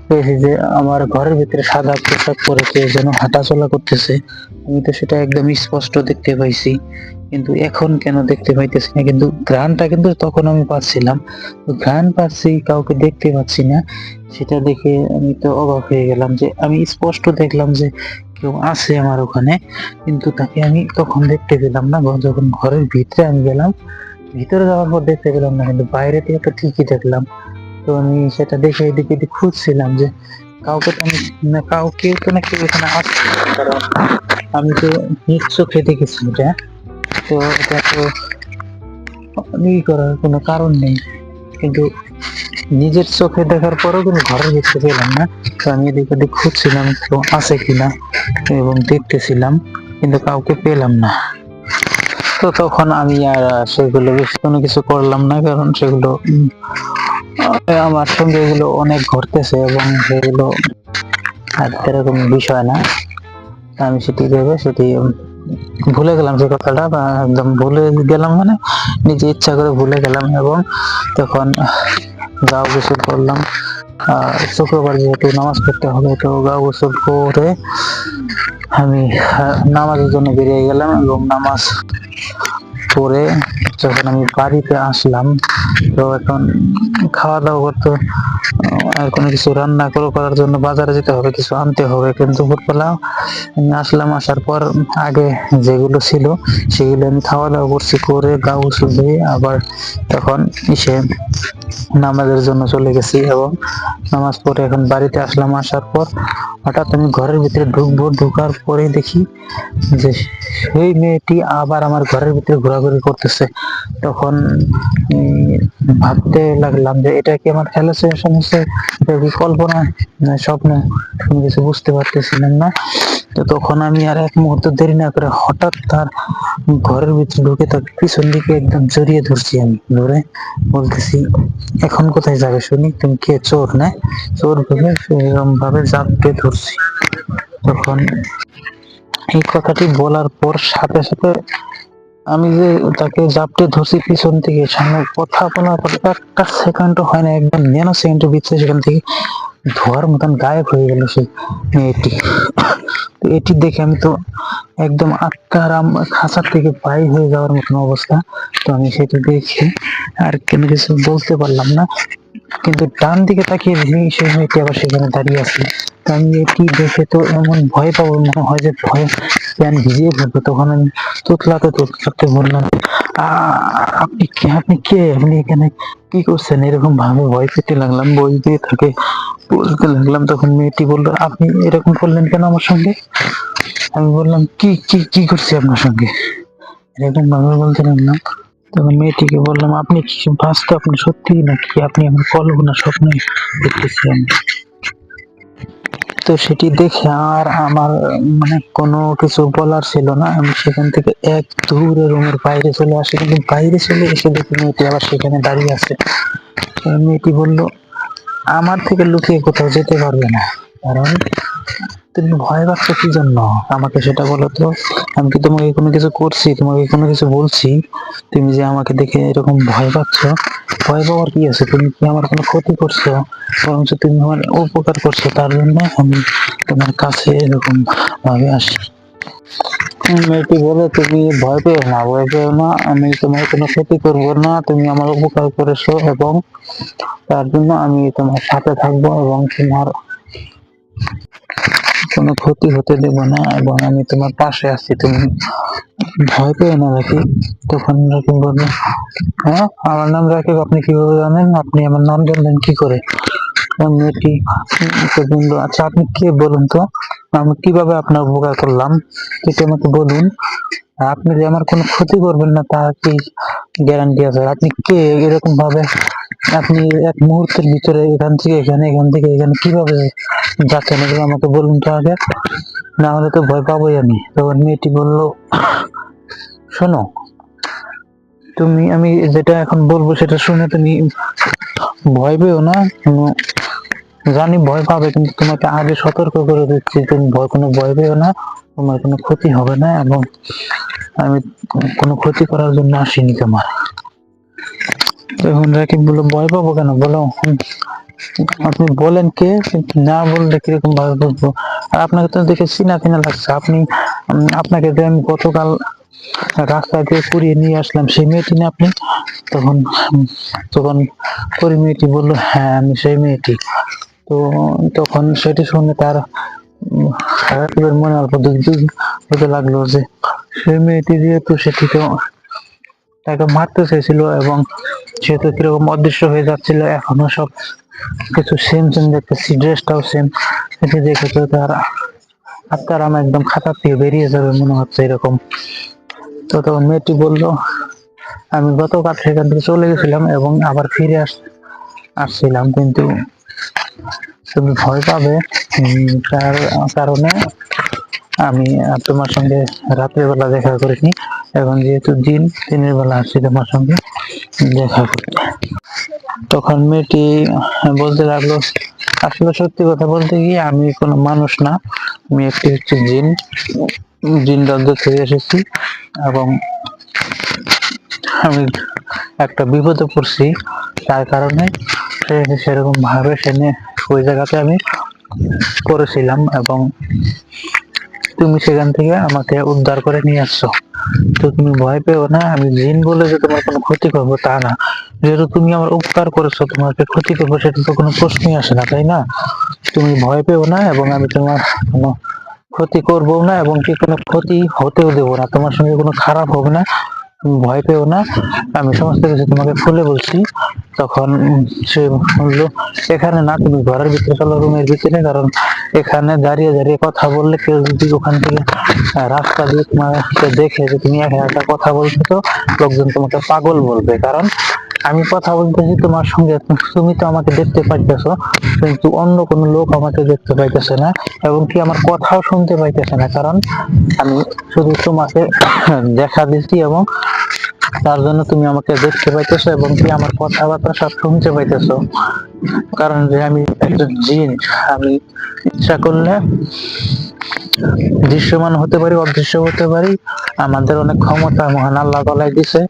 পেয়েছি যে আমার ঘরের ভিতরে সাদা পোশাক পরে কেউ যেন হাঁটাচলা করতেছে। আমি তো সেটা একদম স্পষ্ট দেখতে পাইছি, কিন্তু এখন কেন দেখতে পাইতেছি না? কিন্তু ঘ্রাণটা কিন্তু তখন আমি পাচ্ছিলাম, তো ঘ্রাণ পাচ্ছি, কাউকে দেখতে পাচ্ছি না। সেটা দেখে আমি তো অবাক হয়ে গেলাম যে আমি স্পষ্ট দেখলাম যে কেউ আছে আমার ওখানে, কিন্তু তাকে আমি তখন দেখতে পেলাম না। যখন ঘরের ভিতরে আমি গেলাম, ভিতরে যাওয়ার পর দেখতে পেলাম না, কিন্তু বাইরে থেকে তো ঠিকই দেখলাম। তো আমি সেটা দেখে এদিকে এদিকে খুঁজছিলাম যে কাউকে তো আমি না, কাউকে তো না কেউ এখানে আসছে, কারণ আমি তো নিজ চোখে দেখেছি এটা। তো এটা তো করার কোনো কারণ নেই, কিন্তু নিজের চোখে দেখার পরেও কিন্তু ঘরের ভিতরে পেলাম না। তো আমি এদিক ওদিক খুঁজছিলাম কেউ আছে কিনা এবং দেখতেছিলাম, কিন্তু কাউকে পেলাম না। তো তখন আমি আর সেগুলো বেশি কোনো কিছু করলাম না, কারণ সেগুলো আমার সঙ্গে এগুলো অনেক ঘটতেছে এবং সেগুলো আর এরকম বিষয় না। আমি সেটি ভেবে সেটি ভুলে গেলাম যে কথাটা, বা একদম ভুলে গেলাম মানে নিজে ইচ্ছা করে ভুলে গেলাম। এবং তখন গাও গোসল করলাম, শুক্রবার যেহেতু নামাজ পড়তে হবে, তো গাও গোসল করে আমি নামাজের জন্য বেরিয়ে গেলাম। এবং নামাজ পরে যখন আমি বাড়িতে আসলাম, তো এখন খাওয়া দাওয়া করতে আর কোনো কিছু রান্না করার জন্য বাজারে যেতে হবে, কিছু আনতে হবে। কিন্তু দুপুরবেলা আমি আসলাম, আসার পর আগে যেগুলো ছিল সেগুলো আমি খাওয়া দাওয়া করছি, করে গা গোসল দিয়ে আবার তখন এসে নামাজের জন্য চলে গেছি। এবং নামাজ পড়ে এখন বাড়িতে আসলাম। আসার পর হঠাৎ আমি ঘরের ভিতরে ঢুকবো, ঢোকার পরে দেখি যে সেই মেয়েটি আবার আমার ঘরের ভিতরে ঘোরাঘুরি করতেছে। তখন ভাবতে লাগলাম যে এটা কি আমার হ্যালুসিনেশন হচ্ছে, এটা কি কল্পনা না স্বপ্ন, কোনো কিছু বুঝতে পারতেছিলাম না। তো তখন আমি আর এক মুহূর্ত দেরি না করে হঠাৎ তার ঘরের ভিতরে ঢুকে তার পিছন দিকে একদম জড়িয়ে ধরছি। আমি ধরে বলতেছি, এখন কোথায় যাবে শুনি? তুমি কে, চোর না? চোর ভেবে এরকম ভাবে জাপটে ধরছি। তখন এই কথাটি বলার পর সাথে সাথে আমি যে তাকে জাপটে ধরছি পিছন থেকে, সামনে কথা বলার পর একটা সেকেন্ডও হয় না, একদম ন্যানো সেকেন্ডের ভিতরে সেখান থেকে ধোয়ার মতন গায়েব হয়ে গেল সেই মেয়েটি। তো এটি দেখে আমি তো একদম আত্মারাম খাঁচার থেকে বাইর হয়ে যাওয়ার মতন অবস্থা। তো আমি সেটি দেখে আর কোনো কিছু বলতে পারলাম না, কিন্তু ডান দিকে তাকিয়ে দেখি সেই মেয়েটি আবার সেখানে দাঁড়িয়ে আছে। তো আমি এটি দেখে তো এমন ভয় পাবো, মনে হয় যে ভয়ে প্যান ভিজিয়ে ফেলবো। তখন আমি তোতলাতে বললাম, আপনি কে, আপনি এখানে কি করছেন? এরকম ভাবে ভয় পেতে লাগলাম, বই দিয়ে তাকে বলতে লাগলাম। তখন মেয়েটি বললো, আপনি এরকম করলেন কেন আমার সঙ্গে? আমি বললাম, কি কি কি করছি আপনার সঙ্গে? এরকম ভাবে বলতে লাগলাম। তখন মেয়েটিকে বললাম, আপনি কি বাস্তব, আপনি সত্যি নাকি আপনি আমার কল্পনা স্বপ্নে দেখতেছি আমি? তো সেটি দেখে আর আমার মানে কোনো কিছু বলার ছিল না। আমি সেখান থেকে এক দৌড়ে রুমের বাইরে চলে আসি, কিন্তু বাইরে চলে এসে দেখি মেয়েটি আবার সেখানে দাঁড়িয়ে আছে। মেয়েটি বলল, আমার থেকে লুকিয়ে কোথাও যেতে পারবে না, কারণ তুমি ভয় পাচ্ছ কি জন্য? আমাকে সেটা বলো তো। আমি কি তোমাকে কোনো কিছু করছি, তোমাকে কোনো কিছু বলছি? তুমি যে আমাকে দেখে এরকম ভয় পাচ্ছ, ভয় পাওয়ার কি আছে? তুমি কি আমার কোনো ক্ষতি করছো? বরঞ্চ তুমি আমার উপকার করছো, তার জন্য আমি তোমার কাছে এরকম ভাবে আসি। মেয়েটি বলে, তুমি ভয় পেও না, ভয় পেও না, আমি তোমার কোনো ক্ষতি করবো না, তুমি আমার উপকার করেছো এবং তার জন্য আমি তোমার সাথে থাকবো এবং তোমার কোনো ক্ষতি হতে দেব না, এবং আমি তোমার পাশে আছি, তুমি ভয় পেও না রাকিব। তখন রাকিব বললো, হ্যাঁ আমার নাম রাকিব, আপনি কিভাবে জানেন? আপনি আমার নাম জানলেন কি করে? মেয়েটি বললো, আচ্ছা আপনি কে বলুন তো, আমি কিভাবে আপনার উপকার করলাম সেটা আমাকে বলুন। আপনি যে আমার কোনো ক্ষতি করবেন না তার কি গ্যারান্টি আছে? আপনি কে? এরকম ভাবে আপনি এক মুহূর্তের ভিতরে এখান থেকে এখানে, এখান থেকে এখানে কিভাবে যাচ্ছেন এগুলো আমাকে বলুন তো আগে, না হলে তো ভয় পাবোই আমি। তখন মেয়েটি বলল, শোনো তুমি, আমি যেটা এখন বলবো সেটা শুনে তুমি ভয় পেও না। জানি ভয় পাবে, কিন্তু তোমাকে আগে সতর্ক করে দিচ্ছি, তুমি কোনো ভয় পেও না, তোমার কোনো ক্ষতি হবে না, এবং আমি কোনো ক্ষতি করার জন্য আসিনি তোমার। তখন রাকিব বললো, ভয় পাবো কেন বলো, আপনি বলেন কে, কিন্তু না বললে কিরকম ভাবে বুঝবো? আর আপনাকে তো দেখে চিনা চিনা লাগছে, আপনি আপনাকে যে আমি গতকাল রাস্তা দিয়ে কুড়িয়ে নিয়ে আসলাম, সেই মেয়েটি না আপনি? তখন তখন পরি মেয়েটি বললো, হ্যাঁ আমি সেই মেয়েটি। তো তখন সেটি শুনে তার রাকিবের মনে অল্প দুঃখ হতে লাগলো যে সেই মেয়েটি যেহেতু সেটি তো তাকে মারতে চেয়েছিল, এবং সে তো কিরকম অদৃশ্য হয়ে যাচ্ছিল, এখনো সব কিছু সেম সেম দেখতেছি, ড্রেসটাও সেম, সেটি দেখে তো তার আত্মার আমার একদম খাতা থেকে বেরিয়ে যাবে মনে হচ্ছে এরকম। তো তখন মেয়েটি বললো, আমি গতকাল সেখান থেকে চলে গেছিলাম এবং আবার ফিরে আসছিলাম, কিন্তু তুমি ভয় পাবে তার কারণে আমি তোমার সঙ্গে রাত্রের বেলা দেখা করিনি, এবং যেহেতু দিনের বেলা আসছি তোমার সঙ্গে দেখা করতে। তখন মেয়েটি বলতে লাগলো, আসলে সত্যি কথা বলতে কি আমি কোনো মানুষ না, আমি একটি হচ্ছে জিন রাজ্য থেকে এসেছি, এবং আমি একটা বিপদে পড়ছি, তার কারণে সেরকম ভাবে ওই জায়গাতে আমি করেছিলাম, এবং তুমি সেখান থেকে আমাকে উদ্ধার করে নিয়ে আসছো। তো তুমি ভয় পেও না, আমি জিন বলে যে তোমার কোনো ক্ষতি করবো তা না, যেহেতু তুমি আমার উপকার করেছো, তোমাকে ক্ষতি করবো সেটা তো কোনো প্রশ্নই আসে না, তাই না? তুমি ভয় পেও না, এবং আমি তোমার কোনো ক্ষতি করবো না, এবং কি কোনো ক্ষতি হতেও দেবো না, তোমার সঙ্গে কোনো খারাপ হবে না, তুমি ভয় পেও না, আমি সমস্ত কিছু তোমাকে খুলে বলছি। তখন সে বললো, এখানে না, তুমি ঘরের ভিতরে চলো, রুমের ভিতরে, কারণ এখানে দাঁড়িয়ে দাঁড়িয়ে কথা বললে কেউ যদি ওখান থেকে রাস্তা দিয়ে তোমাকে দেখে যে তুমি একা একা কথা বলছো, লোকজন তোমাকে পাগল বলবে, কারণ আমি কথা বলতেছি তোমার সঙ্গে, তুমি তো আমাকে দেখতে পাইতেছো, কিন্তু অন্য কোনো লোক আমাকে দেখতে পাইতেছে না, এবং কি আমার কথাও শুনতে পাইতেছে না, কারণ আমি শুধু তোমাকে দেখা দিচ্ছি, এবং তার জন্য তুমি আমাকে দেখতে পাইতেছো, এবং কি আমার কথাবার্তা সব শুনতে পাইতেছো, কারণ যে আমি একজন জিন, আমি ইচ্ছা করলে দৃশ্যমান হতে পারি, অদৃশ্য হতে পারি, আমাদের অনেক ক্ষমতা মহান আল্লাহ তাআলাই দিছে।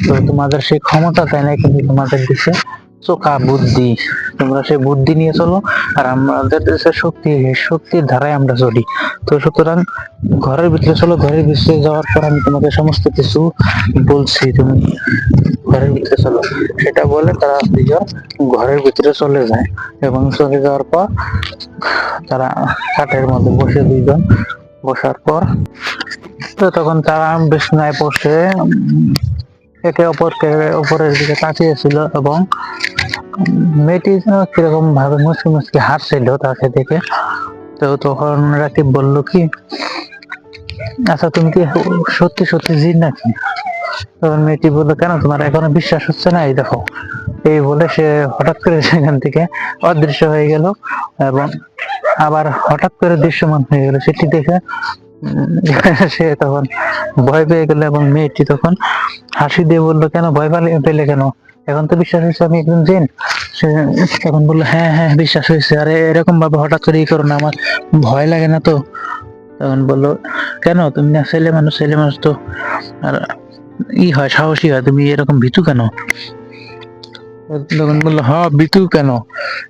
তো তোমাদের সেই ক্ষমতা তাই না, কিন্তু তোমাদের দিছে চোখা বুদ্ধি, তোমরা সেই বুদ্ধি নিয়ে চলো, আর আমাদের দেশে শক্তির ধারায় আমরা চলি। তো সুতরাং ঘরের ভিতরে চলো, ঘরের ভিতরে যাওয়ার পর আমি তোমাকে সমস্ত কিছু বলছি, তুমি ঘরের ভিতরে চলো। সেটা বলে তারা দুজন ঘরের ভিতরে চলে যায়, এবং চলে যাওয়ার পর তারা খাটের মধ্যে বসে দুইজন, বসার পর তো তখন তারা বিছানায় বসে একে অপরের দিকে তাকিয়েছিল, এবং মেয়েটি যেন কিরকম ভাবে মুচকি মুচকি হাসছিল তাকে দেখে। তো তখন রাকিব বলল কি, আচ্ছা তুমি কি সত্যি সত্যি জিন নাকি? তখন মেয়েটি বললো, কেন তোমার এখনো বিশ্বাস হচ্ছে না? এই দেখো, এই বলে সে হঠাৎ করে সেখান থেকে অদৃশ্য হয়ে গেল, এবং আবার হঠাৎ করে দৃশ্যমান হয়ে গেল, সেটি দেখে সে তখন ভয় পেয়ে গেল, এবং মেয়েটি তখন হাসি দিয়ে বললো, কেন ভয় পেলে কেন? এখন তো বিশ্বাস হয়েছে আমি একজন জিন? সে তখন বললো, হ্যাঁ হ্যাঁ বিশ্বাস হয়েছে, আরে এরকম ভাবে হঠাৎ করে ই করো না, আমার ভয় লাগে না তো। তখন বললো, কেন তুমি না ছেলে মানুষ তো আর হয়, সাহসী হয়, তুমি এরকম ভীতু কেন? তখন বললো, হ্যাঁ ভীতু কেন,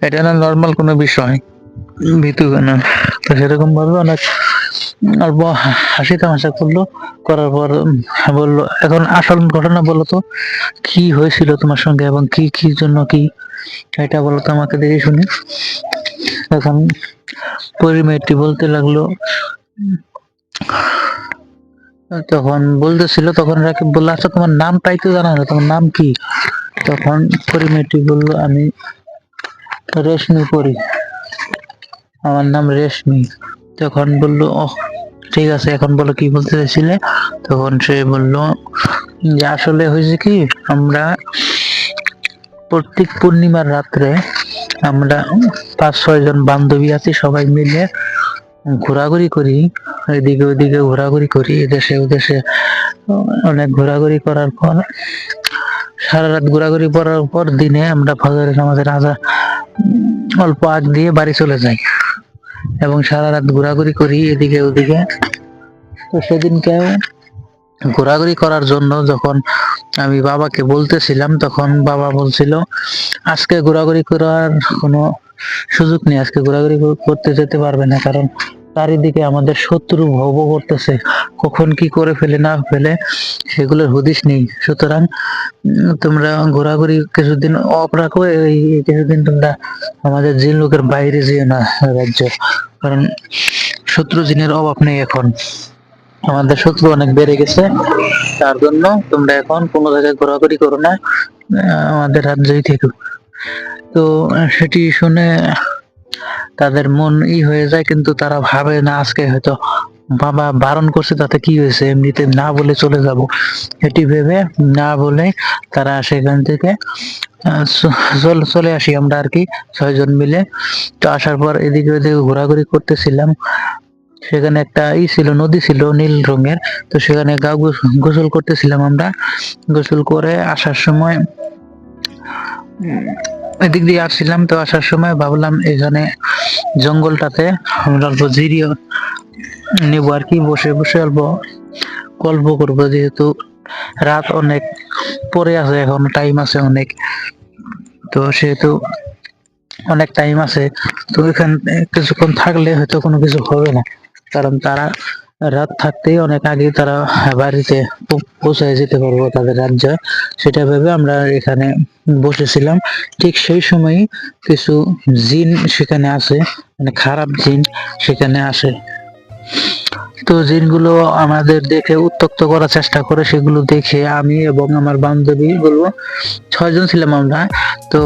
এটা না নর্মাল কোনো বিষয়, ভীতু কেন? তো সেরকম ভাবে অনেক অল্প হাসি তামাশা করলো, করার পর বললো, এখন আসল ঘটনা বলো তো, কি হয়েছিল তোমার সঙ্গে, এবং কি কি জন্য কি, এটা বলো তো আমাকে দেখে শুনি। তখন মেয়েটি বলতে লাগলো, তখন বলতেছিল, তখন রাকিব বললো, আচ্ছা তোমার নামটাই তো জানা না, তোমার নাম কি? তখন মেয়েটি বললো, আমি রেশমি পরি, আমার নাম রেশমি। তখন বললো, ওহ ঠিক আছে, এখন বলো কি বলতে চাইছিলে? তখন সে বলল যে আসলে হয়েছে কি, আমরা প্রত্যেক পূর্ণিমার রাত্রে আমরা 5-6 জন বান্ধবী আছি, সবাই মিলে ঘোরাঘুরি করি, এদিকে ওদিকে ঘোরাঘুরি করি, এদেশে ওদেশে অনেক ঘোরাঘুরি করার পর সারা রাত ঘোরাঘুরি করার পর দিনে আমরা ফজরের নামাজের আজান অল্প আগ দিয়ে বাড়ি চলে যাই এবং সারা রাত ঘোরাঘুরি করি এদিকে ওদিকে। তো সেদিনকেও ঘোরাঘুরি করার জন্য যখন আমি বাবাকে বলতেছিলাম, তখন বাবা বলছিল আজকে ঘোরাঘুরি করার কোনো সুযোগ নেই, আজকে ঘোরাঘুরি করতে যেতে পারবে না, কারণ চারিদিকে আমাদের শত্রু ভব করতেছে, কখন কি করে ফেলে না ফেলে সেগুলোর হদিশ নেই। সুতরাং তোমরা ঘোরাঘুরি কিছুদিন অফ রাখো, এই কিছুদিন তোমরা আমাদের জিন লোকের বাইরে যেও না রাজ্য, কারণ শত্রু জিনের অভাব নেই এখন, আমাদের শত্রু অনেক বেড়ে গেছে, তার জন্য তোমরা এখন কোনো জায়গায় ঘোরাঘুরি করো না, আমাদের রাজ্যই থেকো। তো সেটি শুনে তাদের মন হয়ে যায়, কিন্তু তারা ভাবে না আজকে হয়তো বাবা বারণ করছে তাতে কি হয়েছে, এমনিতে না বলে চলে যাব, এটি ভেবে না বলে তারা সেখান থেকে চলে আসি আমরা আর কি 6 জন মিলে। তো আসার পর এদিকে ওদিকে ঘোরাঘুরি করতেছিলাম, সেখানে একটা ছিল, নদী ছিল নীল রঙের, তো সেখানে গা গোসল করতেছিলাম আমরা। গোসল করে আসার সময় এদিক দিয়ে আসছিলাম, তো আসার সময় ভাবলাম এখানে জঙ্গলটাতে আমরা অল্প জিরিয়ে নেবো আর কি, বসে বসে অল্প গল্প করবো, যেহেতু রাত অনেক পরে আছে, এখন টাইম আছে অনেক, তো সেহেতু অনেক টাইম আছে। তো এখানে কিছুক্ষণ থাকলে হয়তো কোনো কিছু হবে না, কারণ তারা রাত থাকতেই অনেক আগে তারা বাড়িতে পৌঁছায় যেতে পারবো তাদের রাজ্যে, সেটা ভেবে আমরা এখানে বসেছিলাম। ঠিক সেই সময় কিছু জিন সেখানে আসে, মানে খারাপ জিন সেখানে আসে। তো জিনগুলো আমাদের দেখে উত্ত্যক্ত করার চেষ্টা করে, সেগুলো দেখে আমি এবং আমার বান্ধবী গুলো 6 জন ছিলাম আমরা, তো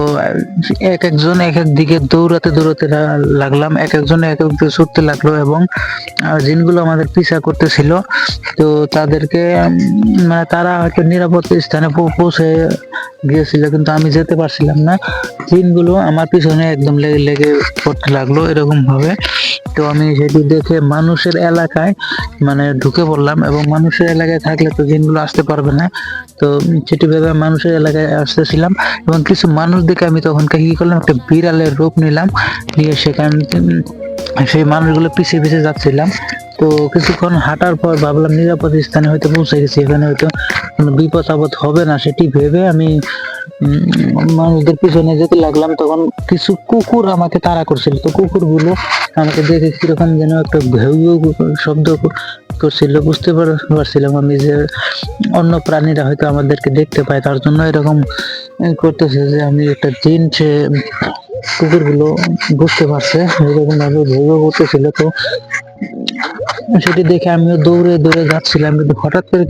এক একজন এক এক দিকে দৌড়াতে লাগলাম, এক একজন এক এক দিকে ছুটতে লাগলো এবং জিনগুলো আমাদের পিছা করতেছিল। তো তাদেরকে মানে তারা হয়তো নিরাপদ স্থানে পৌঁছে গিয়েছিল, কিন্তু আমি যেতে পারছিলাম না, জিনগুলো আমার পিছনে একদম লেগে লেগে পড়তে লাগলো এরকম ভাবে। তো আমি সেটি দেখে মানুষের এলাকায় মানে ঢুকে পড়লাম, এবং মানুষের এলাকায় থাকলে তো জিনগুলো আসতে পারবে না, তো সেটি ভেবে মানুষের এলাকায় আসতেছিলাম, এবং কিছু মানুষ দেখে আমি তখন কি করলাম, একটা বিড়ালের রূপ নিলাম, নিয়ে সেখান সেই মানুষগুলো পিছিয়ে পিছিয়ে যাচ্ছিলাম। তো কিছুক্ষণ হাঁটার পর ভাবলাম নিরাপদ স্থানে হয়তো পৌঁছে গেছি, এখানে হয়তো কোনো বিপদ আপদ হবে না, সেটি ভেবে আমি মানুষদের পিছনে যেতে লাগলাম। তখন কিছু কুকুর আমাকে তাড়া করছিল, তো কুকুরগুলো আমাকে দেখে কিরকম যেন একটা ঘেউ ঘেউ শব্দ করছিল, বুঝতে পারছিলাম আমি যে অন্য প্রাণীরা হয়তো আমাদেরকে দেখতে পায়, তার জন্য এরকম করতেছে যে আমি একটা জিন, সে কুকুরগুলো বুঝতে পারছে এরকম ভাবে ঘেউ ঘেউ করতেছিল। তো সেটি দেখে আমিও দৌড়ে দৌড়ে যাচ্ছিলাম, কিন্তু হঠাৎ করে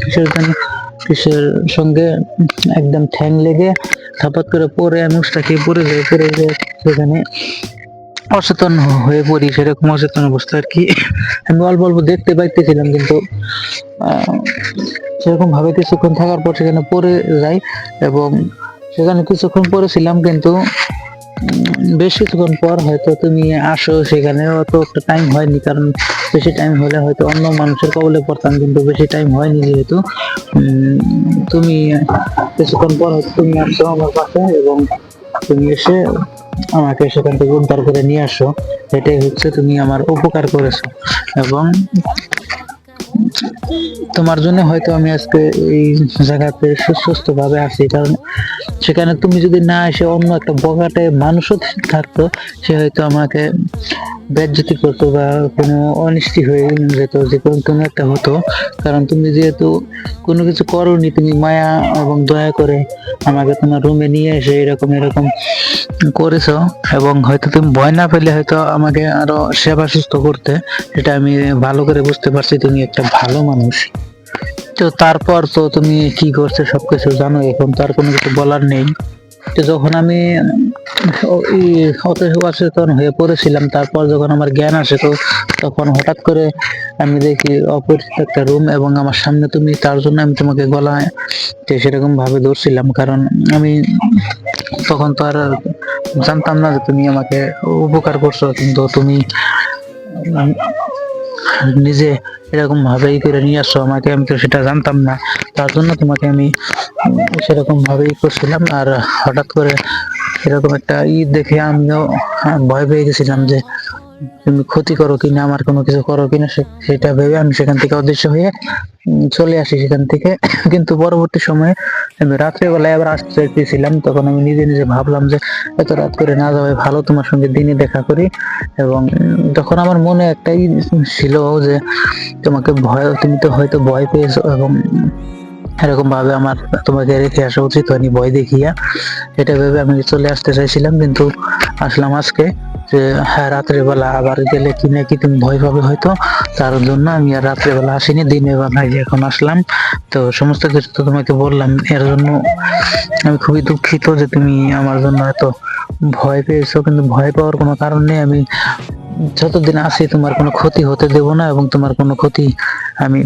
কিসের সঙ্গে একদম ঠ্যাং লেগে ধাপাত করে পরে আমি উস্তাকে পড়ে যাই সেখানে অচেতন হয়ে পড়ি, সেরকম অচেতন অবস্থা আর কি। আমি অল্প অল্প দেখতে পাইতেছিলাম, কিন্তু সেরকম ভাবে কিছুক্ষণ থাকার পর সেখানে পড়ে যাই, এবং সেখানে কিছুক্ষণ পড়েছিলাম, কিন্তু বেশ কিছুক্ষণ পর হয়তো তুমি আসো, সেখানে অত একটা টাইম হয়নি, কারণ বেশি টাইম হলে হয়তো অন্য মানুষের কবলে পড়তাম, কিন্তু বেশি টাইম হয়নি, যেহেতু তুমি কিছুক্ষণ পর হয়তো তুমি আসো আমার পাশে, এবং তুমি এসে আমাকে সেখান থেকে উদ্ধার করে নিয়ে আসো, এটাই হচ্ছে তুমি আমার উপকার করেছো, এবং তোমার জন্য হয়তো আমি আজকে এই জায়গাতে সুস্থ ভাবে আছি, কারণ সেখানে তুমি যদি না এসে অন্য একটা বগাটে মানুষও থাকতো, সে হয়তো আমাকে বেজ্জতি করতো বা কোনো অনিষ্টি হয়ে যেত, যে কোনো একটা হতো, কারণ তুমি যেহেতু কোনো কিছু করোনি, তুমি মায়া এবং দয়া করে আমাকে তোমার রুমে নিয়ে এসে এরকম করেছো, এবং হয়তো তুমি ভয় না পেলে হয়তো আমাকে আরো সেবা সুস্থ করতে, এটা আমি ভালো করে বুঝতে পারছি, তুমি একটা ভালো মানুষ। তো তারপর তো তুমি কি করছো সবকিছু জানো, এখন তো আর কোনো কিছু বলার নেই। তো যখন আমি অচেতন হয়ে পড়েছিলাম, তারপর যখন আমার জ্ঞান আসে, তো তখন হঠাৎ করে আমি দেখি অপরিচিত একটা রুম, এবং আমার সামনে তুমি, তার জন্য আমি তোমাকে গলায় সেরকম ভাবে ধরছিলাম, কারণ আমি তখন তো আর জানতাম না যে তুমি আমাকে উপকার করছো, কিন্তু তুমি উম, নিজে এরকম ভাবে করে নিয়ে আসছো আমাকে, আমি তো সেটা জানতাম না। তার জন্য তোমাকে আমি সেরকম ভাবেই করছিলাম। আর হঠাৎ করে এরকম একটা দেখে আমিও ভয় পেয়ে গেছিলাম যে তুমি ক্ষতি করো কিনা, আমার কোনো কিছু করো কিনা, সেটা ভেবে আমি সেখান থেকে অদৃশ্য হয়ে চলে আসি সেখান থেকে। কিন্তু পরবর্তী সময়ে আমি রাত্রে বেলায় আবার আসতে চাইতেছিলাম, তখন আমি নিজে নিজে ভাবলাম যে এত রাত করে না যাওয়াই ভালো, তোমার সঙ্গে দিনে দেখা করি। এবং তখন আমার মনে একটাই ছিল যে তোমাকে ভয়, তুমি তো হয়তো ভয় পেয়েছো, এবং এরকম ভাবে আমার তোমাকে রেখে আসা উচিত হয়নি ভয় দেখিয়া, এটা ভেবে আমি চলে আসতে চাইছিলাম। কিন্তু আসলাম আজকে যে হ্যাঁ, রাত্রে বেলা আবার গেলে কি না কি তুমি ভয় পাবে হয়তো, তার জন্য আমি আর রাত্রে বেলা আসিনি, দিনের বেলায় এখন আসলাম। তো সমস্ত কিছু তো তোমাকে বললাম, এর জন্য আমি খুবই দুঃখিত যে তুমি আমার জন্য এত ভয় পেয়েছো। কিন্তু ভয় পাওয়ার কোনো কারণ নেই, আমি যতদিন আছি তোমার কোনো ক্ষতি হতে দেব না, এবং তোমার কোনো ক্ষতি আমি